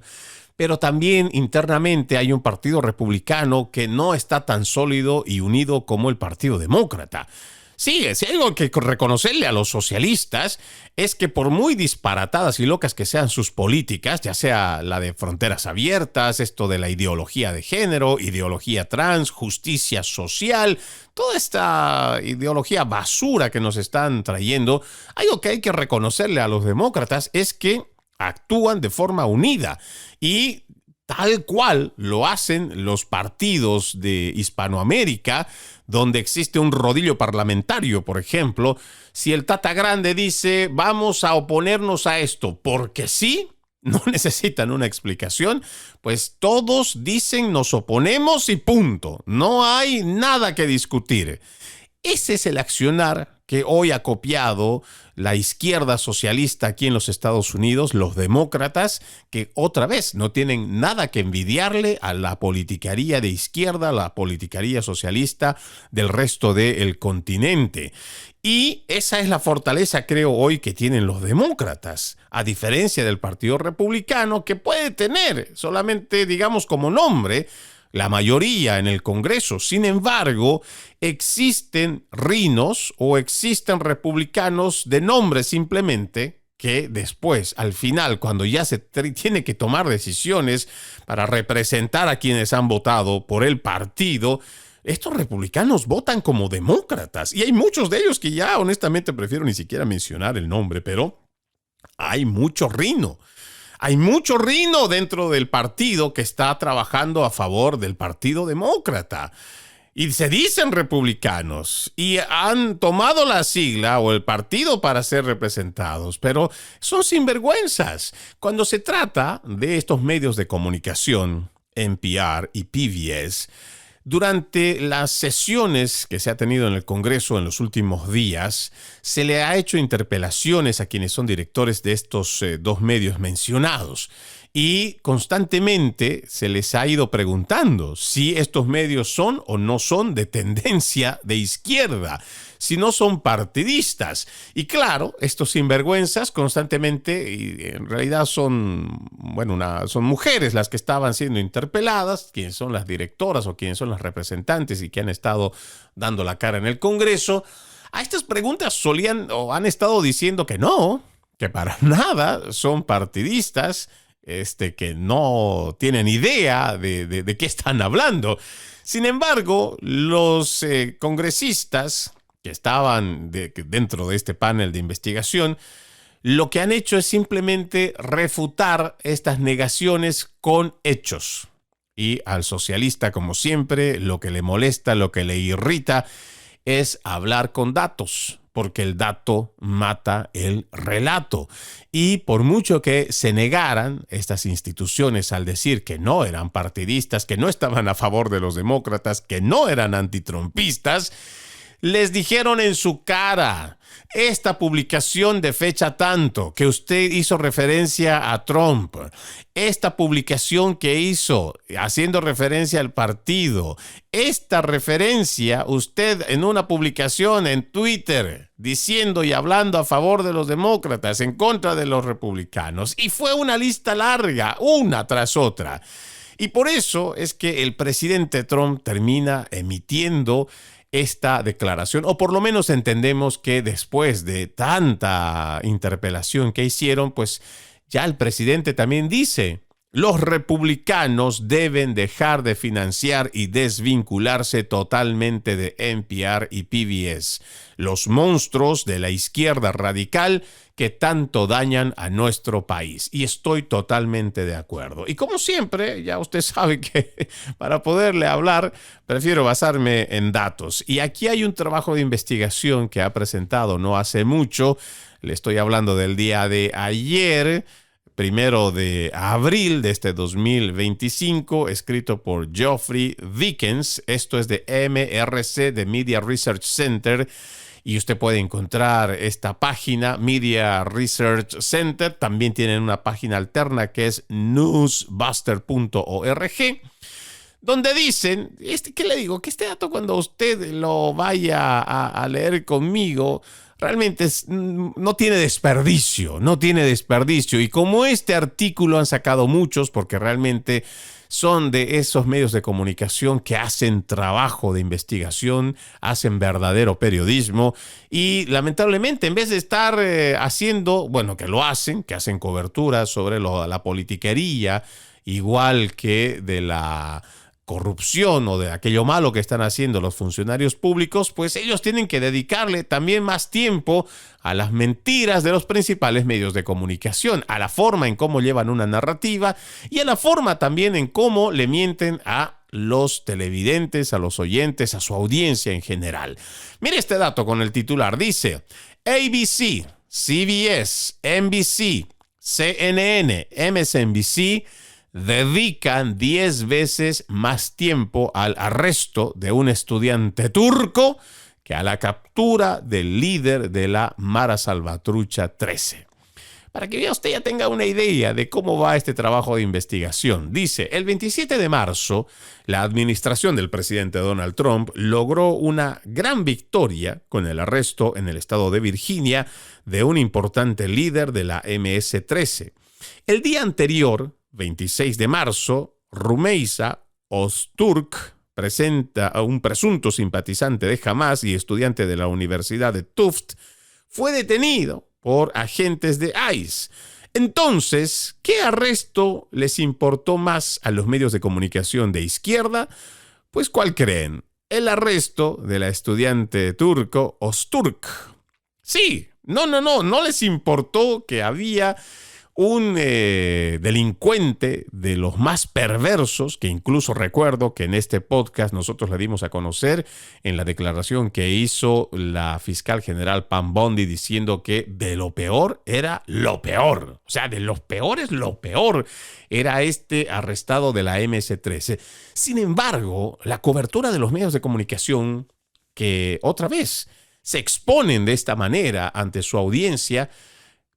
S5: Pero también internamente hay un partido republicano que no está tan sólido y unido como el Partido Demócrata. Sí, si hay algo que reconocerle a los socialistas es que por muy disparatadas y locas que sean sus políticas, ya sea la de fronteras abiertas, esto de la ideología de género, ideología trans, justicia social, toda esta ideología basura que nos están trayendo, algo que hay que reconocerle a los demócratas es que actúan de forma unida y tal cual lo hacen los partidos de Hispanoamérica, donde existe un rodillo parlamentario. Por ejemplo, si el Tata Grande dice vamos a oponernos a esto porque sí, no necesitan una explicación, pues todos dicen nos oponemos y punto. No hay nada que discutir. Ese es el accionar que hoy ha copiado la izquierda socialista aquí en los Estados Unidos, los demócratas, que otra vez no tienen nada que envidiarle a la politicaría de izquierda, la politicaría socialista del resto del continente. Y esa es la fortaleza, creo, hoy que tienen los demócratas, a diferencia del Partido Republicano, que puede tener solamente, digamos, como nombre, la mayoría en el Congreso. Sin embargo, existen rinos o existen republicanos de nombre simplemente que después, al final, cuando ya se tiene que tomar decisiones para representar a quienes han votado por el partido, estos republicanos votan como demócratas. Y hay muchos de ellos que ya honestamente prefiero ni siquiera mencionar el nombre, pero hay mucho rino. Hay mucho rino dentro del partido que está trabajando a favor del Partido Demócrata. Y se dicen republicanos y han tomado la sigla o el partido para ser representados, pero son sinvergüenzas. Cuando se trata de estos medios de comunicación, NPR y PBS, durante las sesiones que se ha tenido en el Congreso en los últimos días, se le ha hecho interpelaciones a quienes son directores de estos dos medios mencionados. Y constantemente se les ha ido preguntando si estos medios son o no son de tendencia de izquierda, si no son partidistas. Y claro, estos sinvergüenzas constantemente, y en realidad son mujeres las que estaban siendo interpeladas, quienes son las directoras o quienes son las representantes y que han estado dando la cara en el Congreso. A estas preguntas solían o han estado diciendo que no, que para nada son partidistas, que no tienen idea de qué están hablando. Sin embargo, los congresistas que estaban dentro de este panel de investigación, lo que han hecho es simplemente refutar estas negaciones con hechos. Y al socialista, como siempre, lo que le molesta, lo que le irrita, es hablar con datos. porque el dato mata el relato. Y por mucho que se negaran estas instituciones al decir que no eran partidistas, que no estaban a favor de los demócratas, que no eran antitrumpistas, les dijeron en su cara: esta publicación de fecha tanto, que usted hizo referencia a Trump, esta publicación que hizo haciendo referencia al partido, esta referencia usted en una publicación en Twitter diciendo y hablando a favor de los demócratas, en contra de los republicanos. Y fue una lista larga, una tras otra. Y por eso es que el presidente Trump termina emitiendo esta declaración, o por lo menos entendemos que después de tanta interpelación que hicieron, pues ya el presidente también dice: los republicanos deben dejar de financiar y desvincularse totalmente de NPR y PBS, los monstruos de la izquierda radical que tanto dañan a nuestro país. Y estoy totalmente de acuerdo. Y como siempre, ya usted sabe que para poderle hablar, prefiero basarme en datos. Y aquí hay un trabajo de investigación que ha presentado no hace mucho. Le estoy hablando del día de ayer, 1 de abril de este 2025, escrito por Geoffrey Dickens. Esto es de MRC, de Media Research Center. Y usted puede encontrar esta página, Media Research Center. También tienen una página alterna que es newsbuster.org, donde dicen, ¿qué le digo? Que este dato, cuando usted lo vaya a leer conmigo, realmente no tiene desperdicio, no tiene desperdicio. Y como este artículo han sacado muchos, porque realmente son de esos medios de comunicación que hacen trabajo de investigación, hacen verdadero periodismo y lamentablemente en vez de estar haciendo, bueno, que hacen cobertura sobre la politiquería, igual que de la corrupción o de aquello malo que están haciendo los funcionarios públicos, pues ellos tienen que dedicarle también más tiempo a las mentiras de los principales medios de comunicación, a la forma en cómo llevan una narrativa y a la forma también en cómo le mienten a los televidentes, a los oyentes, a su audiencia en general. Mire este dato con el titular. Dice: ABC, CBS, NBC, CNN, MSNBC dedican 10 veces más tiempo al arresto de un estudiante turco que a la captura del líder de la Mara Salvatrucha 13. Para que usted ya tenga una idea de cómo va este trabajo de investigación. Dice: el 27 de marzo, la administración del presidente Donald Trump logró una gran victoria con el arresto en el estado de Virginia de un importante líder de la MS-13. El día anterior, 26 de marzo, Rumeysa Öztürk, un presunto simpatizante de Hamas y estudiante de la Universidad de Tufts, fue detenido por agentes de ICE. Entonces, ¿qué arresto les importó más a los medios de comunicación de izquierda? Pues, ¿cuál creen? El arresto de la estudiante turco Öztürk. Sí, no les importó que había un delincuente de los más perversos, que incluso recuerdo que en este podcast nosotros le dimos a conocer en la declaración que hizo la fiscal general Pam Bondi, diciendo que de lo peor era lo peor. O sea, de los peores lo peor era este arrestado de la MS-13. Sin embargo, la cobertura de los medios de comunicación, que otra vez se exponen de esta manera ante su audiencia,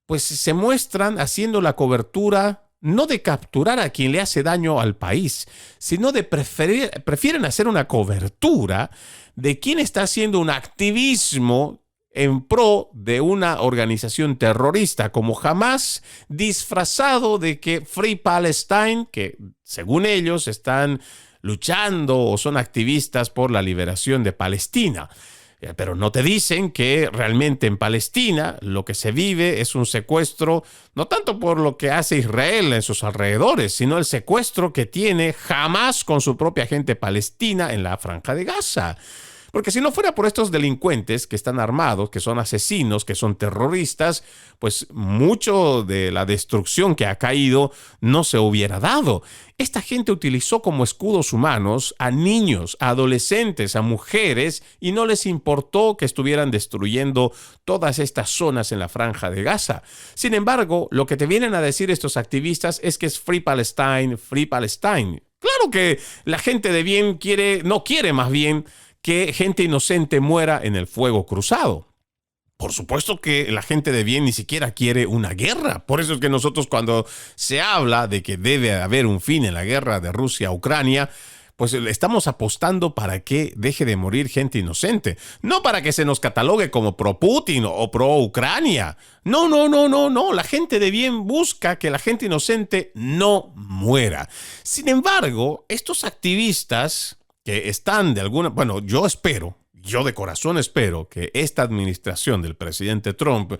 S5: pues se muestran haciendo la cobertura no de capturar a quien le hace daño al país, sino de prefieren hacer una cobertura de quien está haciendo un activismo en pro de una organización terrorista como Hamas, disfrazado de que Free Palestine, que según ellos están luchando o son activistas por la liberación de Palestina. Pero no te dicen que realmente en Palestina lo que se vive es un secuestro, no tanto por lo que hace Israel en sus alrededores, sino el secuestro que tiene Hamas con su propia gente palestina en la Franja de Gaza. Porque si no fuera por estos delincuentes que están armados, que son asesinos, que son terroristas, pues mucho de la destrucción que ha caído no se hubiera dado. Esta gente utilizó como escudos humanos a niños, a adolescentes, a mujeres, y no les importó que estuvieran destruyendo todas estas zonas en la Franja de Gaza. Sin embargo, lo que te vienen a decir estos activistas es que es Free Palestine, Free Palestine. Claro que la gente de bien no quiere más bien que gente inocente muera en el fuego cruzado. Por supuesto que la gente de bien ni siquiera quiere una guerra. Por eso es que nosotros, cuando se habla de que debe haber un fin en la guerra de Rusia a Ucrania, pues estamos apostando para que deje de morir gente inocente. No para que se nos catalogue como pro-Putin o pro-Ucrania. No. La gente de bien busca que la gente inocente no muera. Sin embargo, estos activistas que están de alguna... Bueno, yo de corazón espero que esta administración del presidente Trump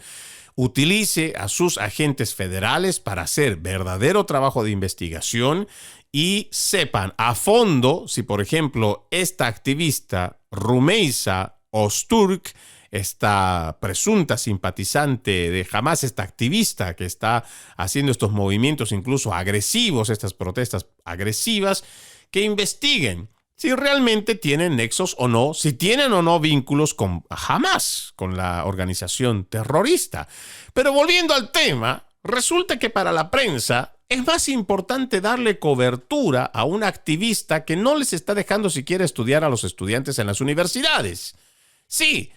S5: utilice a sus agentes federales para hacer verdadero trabajo de investigación y sepan a fondo si, por ejemplo, esta activista Rumeysa Ozturk, esta presunta simpatizante de Hamas, esta activista que está haciendo estos movimientos incluso agresivos, estas protestas agresivas, que investiguen si realmente tienen nexos o no, si tienen o no vínculos con Hamas, con la organización terrorista. Pero volviendo al tema, resulta que para la prensa es más importante darle cobertura a una activista que no les está dejando siquiera estudiar a los estudiantes en las universidades. Sí,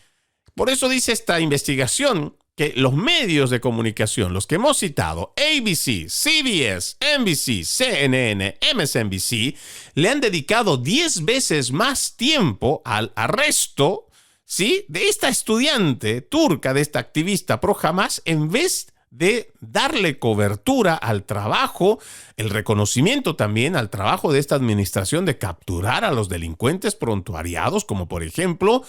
S5: por eso dice esta investigación que los medios de comunicación, los que hemos citado, ABC, CBS, NBC, CNN, MSNBC, le han dedicado 10 veces más tiempo al arresto, ¿sí?, de esta estudiante turca, de esta activista pro Hamas, en vez de darle cobertura al trabajo, el reconocimiento también al trabajo de esta administración de capturar a los delincuentes prontuariados, como por ejemplo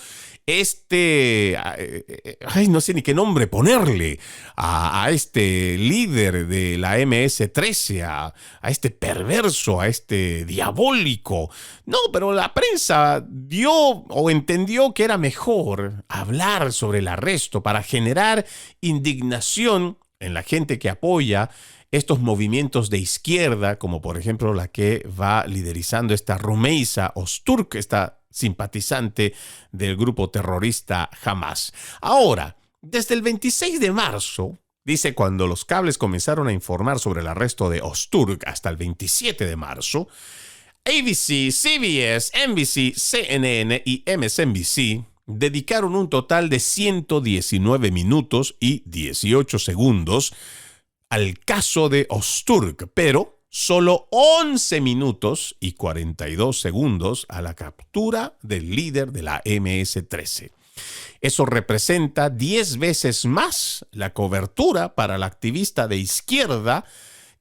S5: no sé ni qué nombre ponerle, a este líder de la MS-13, a este perverso, a este diabólico. No, pero la prensa dio o entendió que era mejor hablar sobre el arresto para generar indignación en la gente que apoya estos movimientos de izquierda, como por ejemplo la que va liderizando esta Rumeysa Ozturk, esta simpatizante del grupo terrorista Hamas. Ahora, desde el 26 de marzo, dice, cuando los cables comenzaron a informar sobre el arresto de Ozturk hasta el 27 de marzo, ABC, CBS, NBC, CNN y MSNBC dedicaron un total de 119 minutos y 18 segundos al caso de Ozturk, pero solo 11 minutos y 42 segundos a la captura del líder de la MS-13. Eso representa 10 veces más la cobertura para la activista de izquierda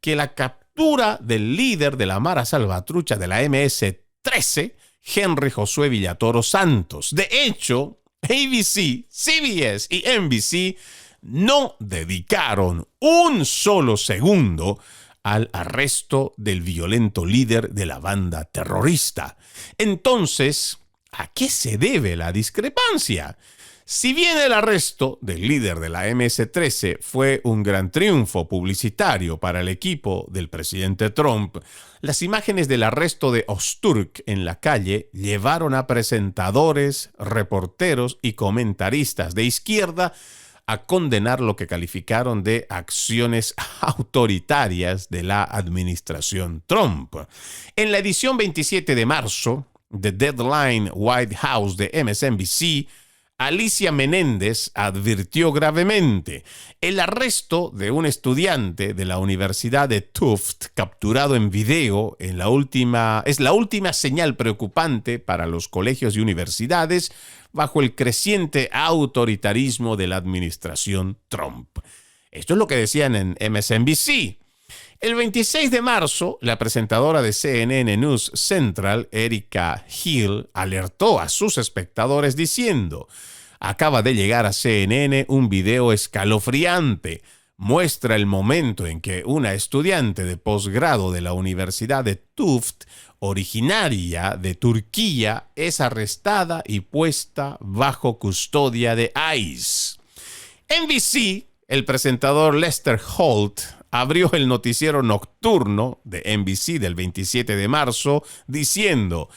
S5: que la captura del líder de la Mara Salvatrucha de la MS-13, Henry Josué Villatoro Santos. De hecho, ABC, CBS y NBC no dedicaron un solo segundo al arresto del violento líder de la banda terrorista. Entonces, ¿a qué se debe la discrepancia? Si bien el arresto del líder de la MS-13 fue un gran triunfo publicitario para el equipo del presidente Trump, las imágenes del arresto de Ozturk en la calle llevaron a presentadores, reporteros y comentaristas de izquierda a condenar lo que calificaron de acciones autoritarias de la administración Trump. En la edición 27 de marzo de Deadline White House de MSNBC, Alicia Menéndez advirtió gravemente: el arresto de un estudiante de la Universidad de Tufts capturado en video es la última señal preocupante para los colegios y universidades bajo el creciente autoritarismo de la administración Trump. Esto es lo que decían en MSNBC. El 26 de marzo, la presentadora de CNN News Central, Erika Hill, alertó a sus espectadores diciendo: acaba de llegar a CNN un video escalofriante. muestra el momento en que una estudiante de posgrado de la Universidad de Tufts, originaria de Turquía, es arrestada y puesta bajo custodia de ICE. NBC, el presentador Lester Holt, abrió el noticiero nocturno de NBC del 27 de marzo diciendo: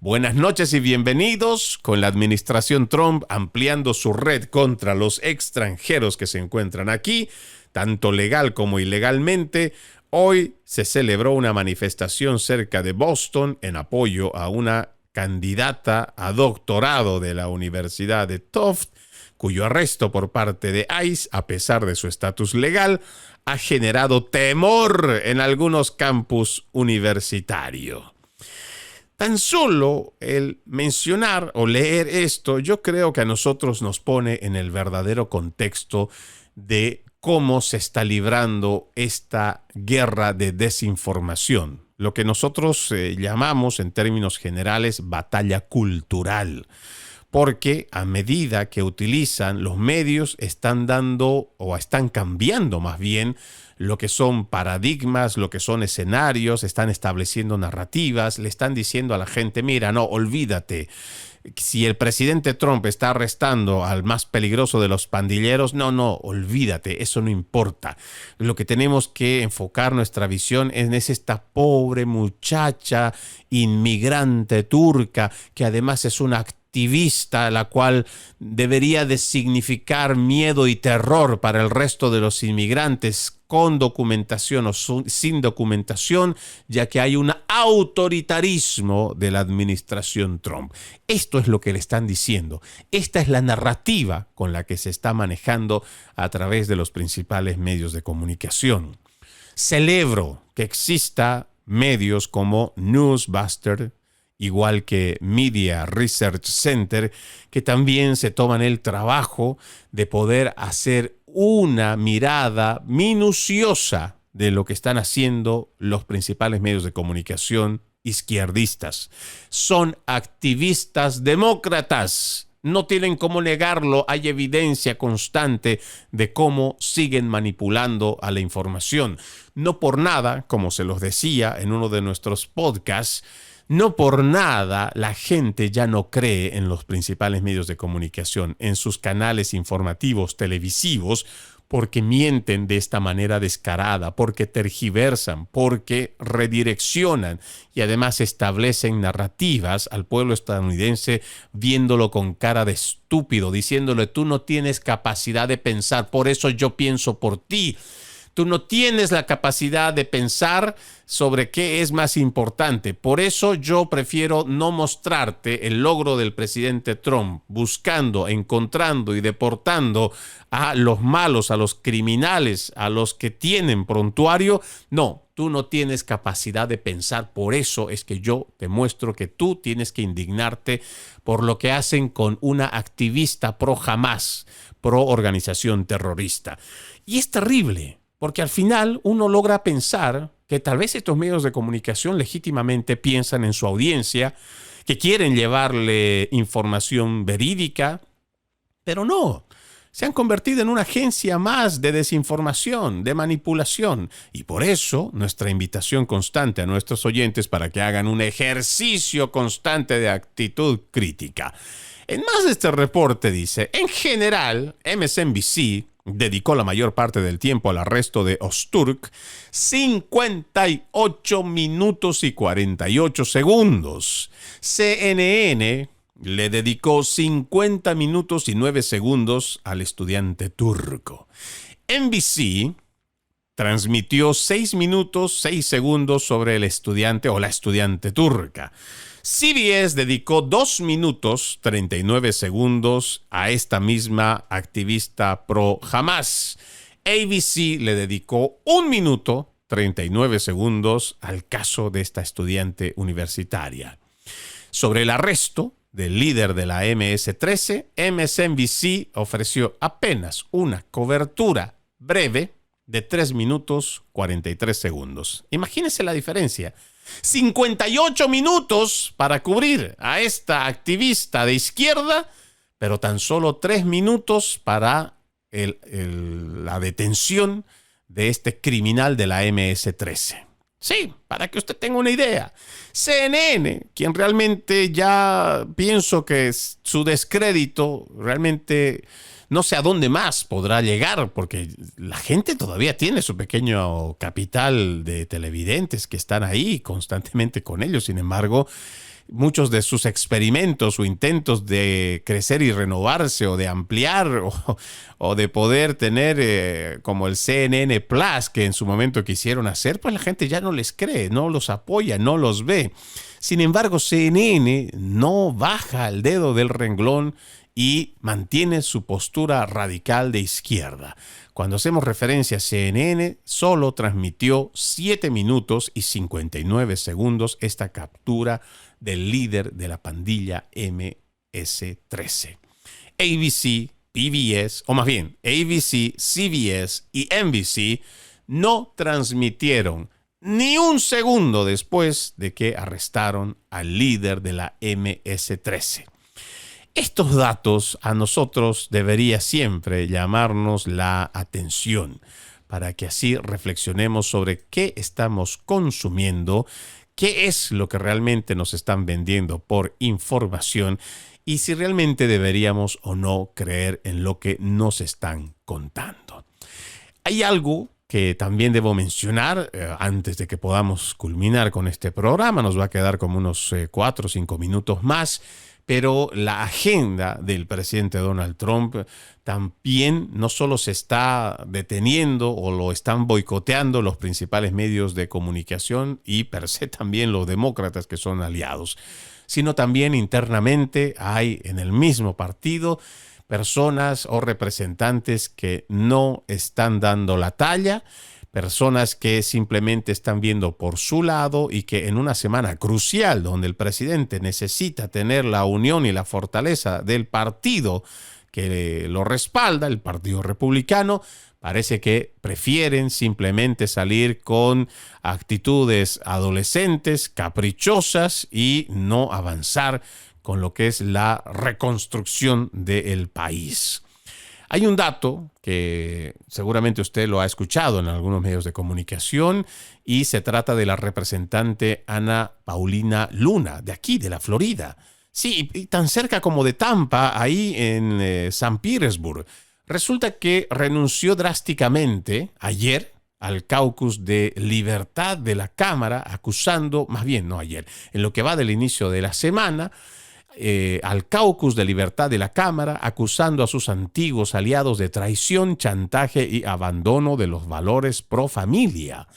S5: buenas noches y bienvenidos, con la administración Trump ampliando su red contra los extranjeros que se encuentran aquí, tanto legal como ilegalmente. Hoy se celebró una manifestación cerca de Boston en apoyo a una candidata a doctorado de la Universidad de Tufts, cuyo arresto por parte de ICE, a pesar de su estatus legal, ha generado temor en algunos campus universitarios. Tan solo el mencionar o leer esto, yo creo que a nosotros nos pone en el verdadero contexto de cómo se está librando esta guerra de desinformación, lo que nosotros llamamos en términos generales batalla cultural. Porque a medida que utilizan los medios están dando o están cambiando más bien lo que son paradigmas, lo que son escenarios, están estableciendo narrativas, le están diciendo a la gente, mira, no, olvídate. Si el presidente Trump está arrestando al más peligroso de los pandilleros, no, olvídate, eso no importa. Lo que tenemos que enfocar nuestra visión es esta pobre muchacha inmigrante turca, que además es una activista, la cual debería de significar miedo y terror para el resto de los inmigrantes, con documentación o sin documentación, ya que hay un autoritarismo de la administración Trump. Esto es lo que le están diciendo. Esta es la narrativa con la que se está manejando a través de los principales medios de comunicación. Celebro que exista medios como Newsbuster, igual que Media Research Center, que también se toman el trabajo de poder hacer una mirada minuciosa de lo que están haciendo los principales medios de comunicación izquierdistas. Son activistas demócratas. No tienen cómo negarlo, hay evidencia constante de cómo siguen manipulando a la información. No por nada, como se los decía en uno de nuestros podcasts, no por nada la gente ya no cree en los principales medios de comunicación, en sus canales informativos televisivos, porque mienten de esta manera descarada, porque tergiversan, porque redireccionan y además establecen narrativas al pueblo estadounidense viéndolo con cara de estúpido, diciéndole: tú no tienes capacidad de pensar, por eso yo pienso por ti. Tú no tienes la capacidad de pensar sobre qué es más importante. Por eso yo prefiero no mostrarte el logro del presidente Trump, buscando, encontrando y deportando a los malos, a los criminales, a los que tienen prontuario. No, tú no tienes capacidad de pensar. Por eso es que yo te muestro que tú tienes que indignarte por lo que hacen con una activista pro Hamas, pro organización terrorista. Y es terrible, porque al final uno logra pensar que tal vez estos medios de comunicación legítimamente piensan en su audiencia, que quieren llevarle información verídica, pero no. Se han convertido en una agencia más de desinformación, de manipulación. Y por eso nuestra invitación constante a nuestros oyentes para que hagan un ejercicio constante de actitud crítica. En más de este reporte dice: en general, MSNBC dedicó la mayor parte del tiempo al arresto de Öztürk, 58 minutos y 48 segundos. CNN le dedicó 50 minutos y 9 segundos al estudiante turco. NBC transmitió 6 minutos 6 segundos sobre el estudiante o la estudiante turca. CBS dedicó 2 minutos 39 segundos a esta misma activista pro Hamas. ABC le dedicó 1 minuto 39 segundos al caso de esta estudiante universitaria. Sobre el arresto del líder de la MS-13, MSNBC ofreció apenas una cobertura breve de 3 minutos 43 segundos. Imagínense la diferencia. 58 minutos para cubrir a esta activista de izquierda, pero tan solo 3 minutos para la detención de este criminal de la MS-13. Sí, para que usted tenga una idea. CNN, quien realmente ya pienso que su descrédito realmente no sé a dónde más podrá llegar, porque la gente todavía tiene su pequeño capital de televidentes que están ahí constantemente con ellos. Sin embargo, muchos de sus experimentos o intentos de crecer y renovarse o de ampliar o de poder tener como el CNN Plus que en su momento quisieron hacer, pues la gente ya no les cree, no los apoya, no los ve. Sin embargo, CNN no baja el dedo del renglón y mantiene su postura radical de izquierda. Cuando hacemos referencia a CNN, solo transmitió 7 minutos y 59 segundos esta captura del líder de la pandilla MS-13. ABC, PBS, o más bien ABC, CBS y NBC no transmitieron ni un segundo después de que arrestaron al líder de la MS-13. Estos datos a nosotros debería siempre llamarnos la atención para que así reflexionemos sobre qué estamos consumiendo, qué es lo que realmente nos están vendiendo por información y si realmente deberíamos o no creer en lo que nos están contando. Hay algo que también debo mencionar antes de que podamos culminar con este programa. Nos va a quedar como unos 4 o 5 minutos más. Pero la agenda del presidente Donald Trump también no solo se está deteniendo o lo están boicoteando los principales medios de comunicación y per se también los demócratas que son aliados, sino también internamente hay en el mismo partido personas o representantes que no están dando la talla, personas que simplemente están viendo por su lado y que en una semana crucial donde el presidente necesita tener la unión y la fortaleza del partido que lo respalda, el Partido Republicano, parece que prefieren simplemente salir con actitudes adolescentes, caprichosas y no avanzar con lo que es la reconstrucción del país. Hay un dato que seguramente usted lo ha escuchado en algunos medios de comunicación y se trata de la representante Ana Paulina Luna, de aquí, de la Florida. Sí, y tan cerca como de Tampa, ahí en San Petersburg. Resulta que renunció drásticamente ayer al caucus de libertad de la Cámara, acusando, más bien no ayer, en lo que va del inicio de la semana, al caucus de libertad de la Cámara, acusando a sus antiguos aliados de traición, chantaje y abandono de los valores pro familia.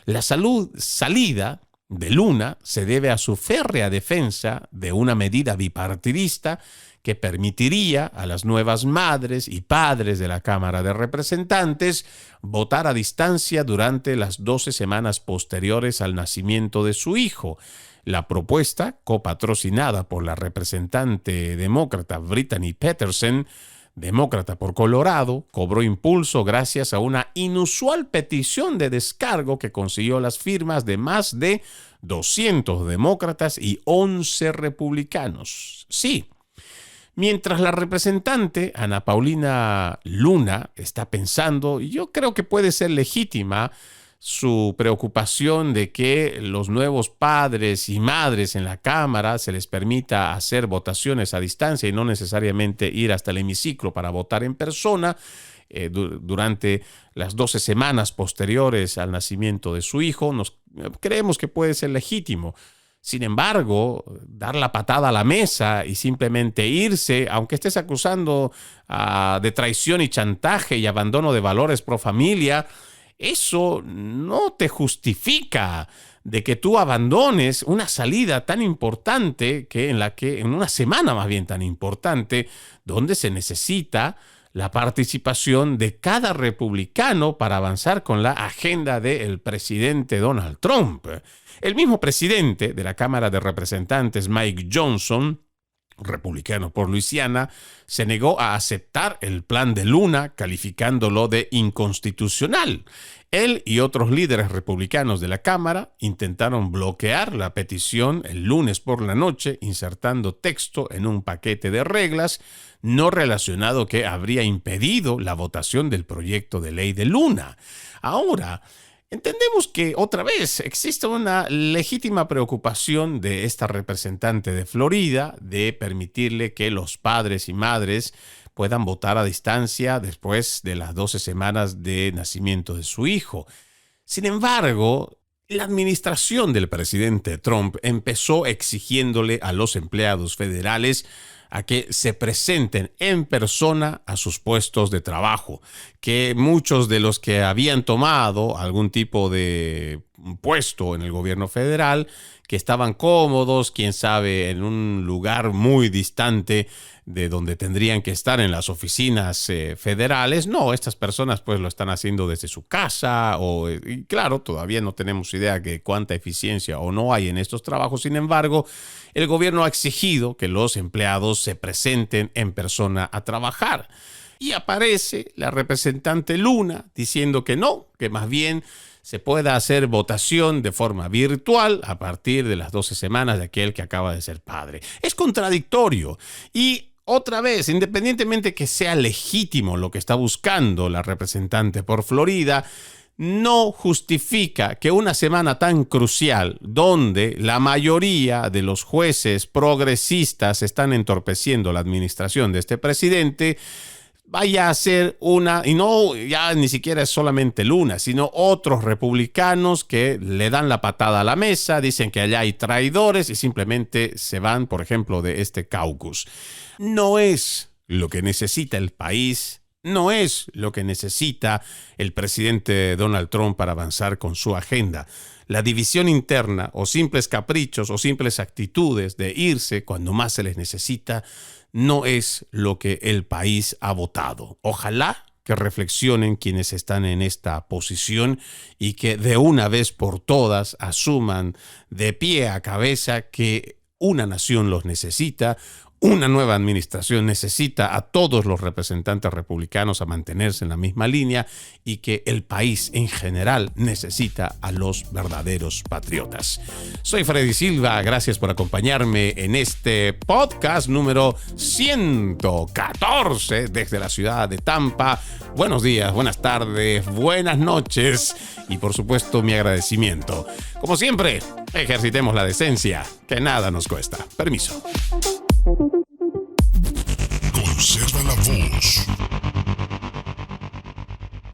S5: La salida de Luna se debe a su férrea defensa de una medida bipartidista que permitiría a las nuevas madres y padres de la Cámara de Representantes votar a distancia durante las 12 semanas posteriores al nacimiento de su hijo. La propuesta, copatrocinada por la representante demócrata Brittany Peterson, demócrata por Colorado, cobró impulso gracias a una inusual petición de descargo que consiguió las firmas de más de 200 demócratas y 11 republicanos. Sí. Mientras la representante Ana Paulina Luna está pensando, y yo creo que puede ser legítima, su preocupación de que los nuevos padres y madres en la Cámara se les permita hacer votaciones a distancia y no necesariamente ir hasta el hemiciclo para votar en persona durante las 12 semanas posteriores al nacimiento de su hijo, creemos que puede ser legítimo. Sin embargo, dar la patada a la mesa y simplemente irse, aunque estés acusando de traición y chantaje y abandono de valores pro familia, eso no te justifica de que tú abandones una salida tan importante en una semana más bien tan importante, donde se necesita la participación de cada republicano para avanzar con la agenda del presidente Donald Trump. El mismo presidente de la Cámara de Representantes, Mike Johnson, republicano por Luisiana, se negó a aceptar el plan de Luna, calificándolo de inconstitucional. Él y otros líderes republicanos de la Cámara intentaron bloquear la petición el lunes por la noche, insertando texto en un paquete de reglas no relacionado que habría impedido la votación del proyecto de ley de Luna. Ahora, entendemos que otra vez existe una legítima preocupación de esta representante de Florida de permitirle que los padres y madres puedan votar a distancia después de las 12 semanas de nacimiento de su hijo. Sin embargo, la administración del presidente Trump empezó exigiéndole a los empleados federales a que se presenten en persona a sus puestos de trabajo, que muchos de los que habían tomado algún tipo de puesto en el gobierno federal, que estaban cómodos, quién sabe, en un lugar muy distante de donde tendrían que estar en las oficinas federales. No, estas personas pues lo están haciendo desde su casa y claro, todavía no tenemos idea de cuánta eficiencia o no hay en estos trabajos. Sin embargo, el gobierno ha exigido que los empleados se presenten en persona a trabajar. Y aparece la representante Luna diciendo que no, que más bien se pueda hacer votación de forma virtual a partir de las 12 semanas de aquel que acaba de ser padre. Es contradictorio y otra vez, independientemente que sea legítimo lo que está buscando la representante por Florida, no justifica que una semana tan crucial, donde la mayoría de los jueces progresistas están entorpeciendo la administración de este presidente, vaya a ser y no ya ni siquiera es solamente Luna, sino otros republicanos que le dan la patada a la mesa, dicen que allá hay traidores y simplemente se van, por ejemplo, de este caucus. No es lo que necesita el país, no es lo que necesita el presidente Donald Trump para avanzar con su agenda. La división interna o simples caprichos o simples actitudes de irse cuando más se les necesita no es lo que el país ha votado. Ojalá que reflexionen quienes están en esta posición y que de una vez por todas asuman de pie a cabeza que una nación los necesita. Una nueva administración necesita a todos los representantes republicanos a mantenerse en la misma línea y que el país en general necesita a los verdaderos patriotas. Soy Freddy Silva, gracias por acompañarme en este podcast número 114 desde la ciudad de Tampa. Buenos días, buenas tardes, buenas noches y por supuesto mi agradecimiento. Como siempre, ejercitemos la decencia, que nada nos cuesta. Permiso.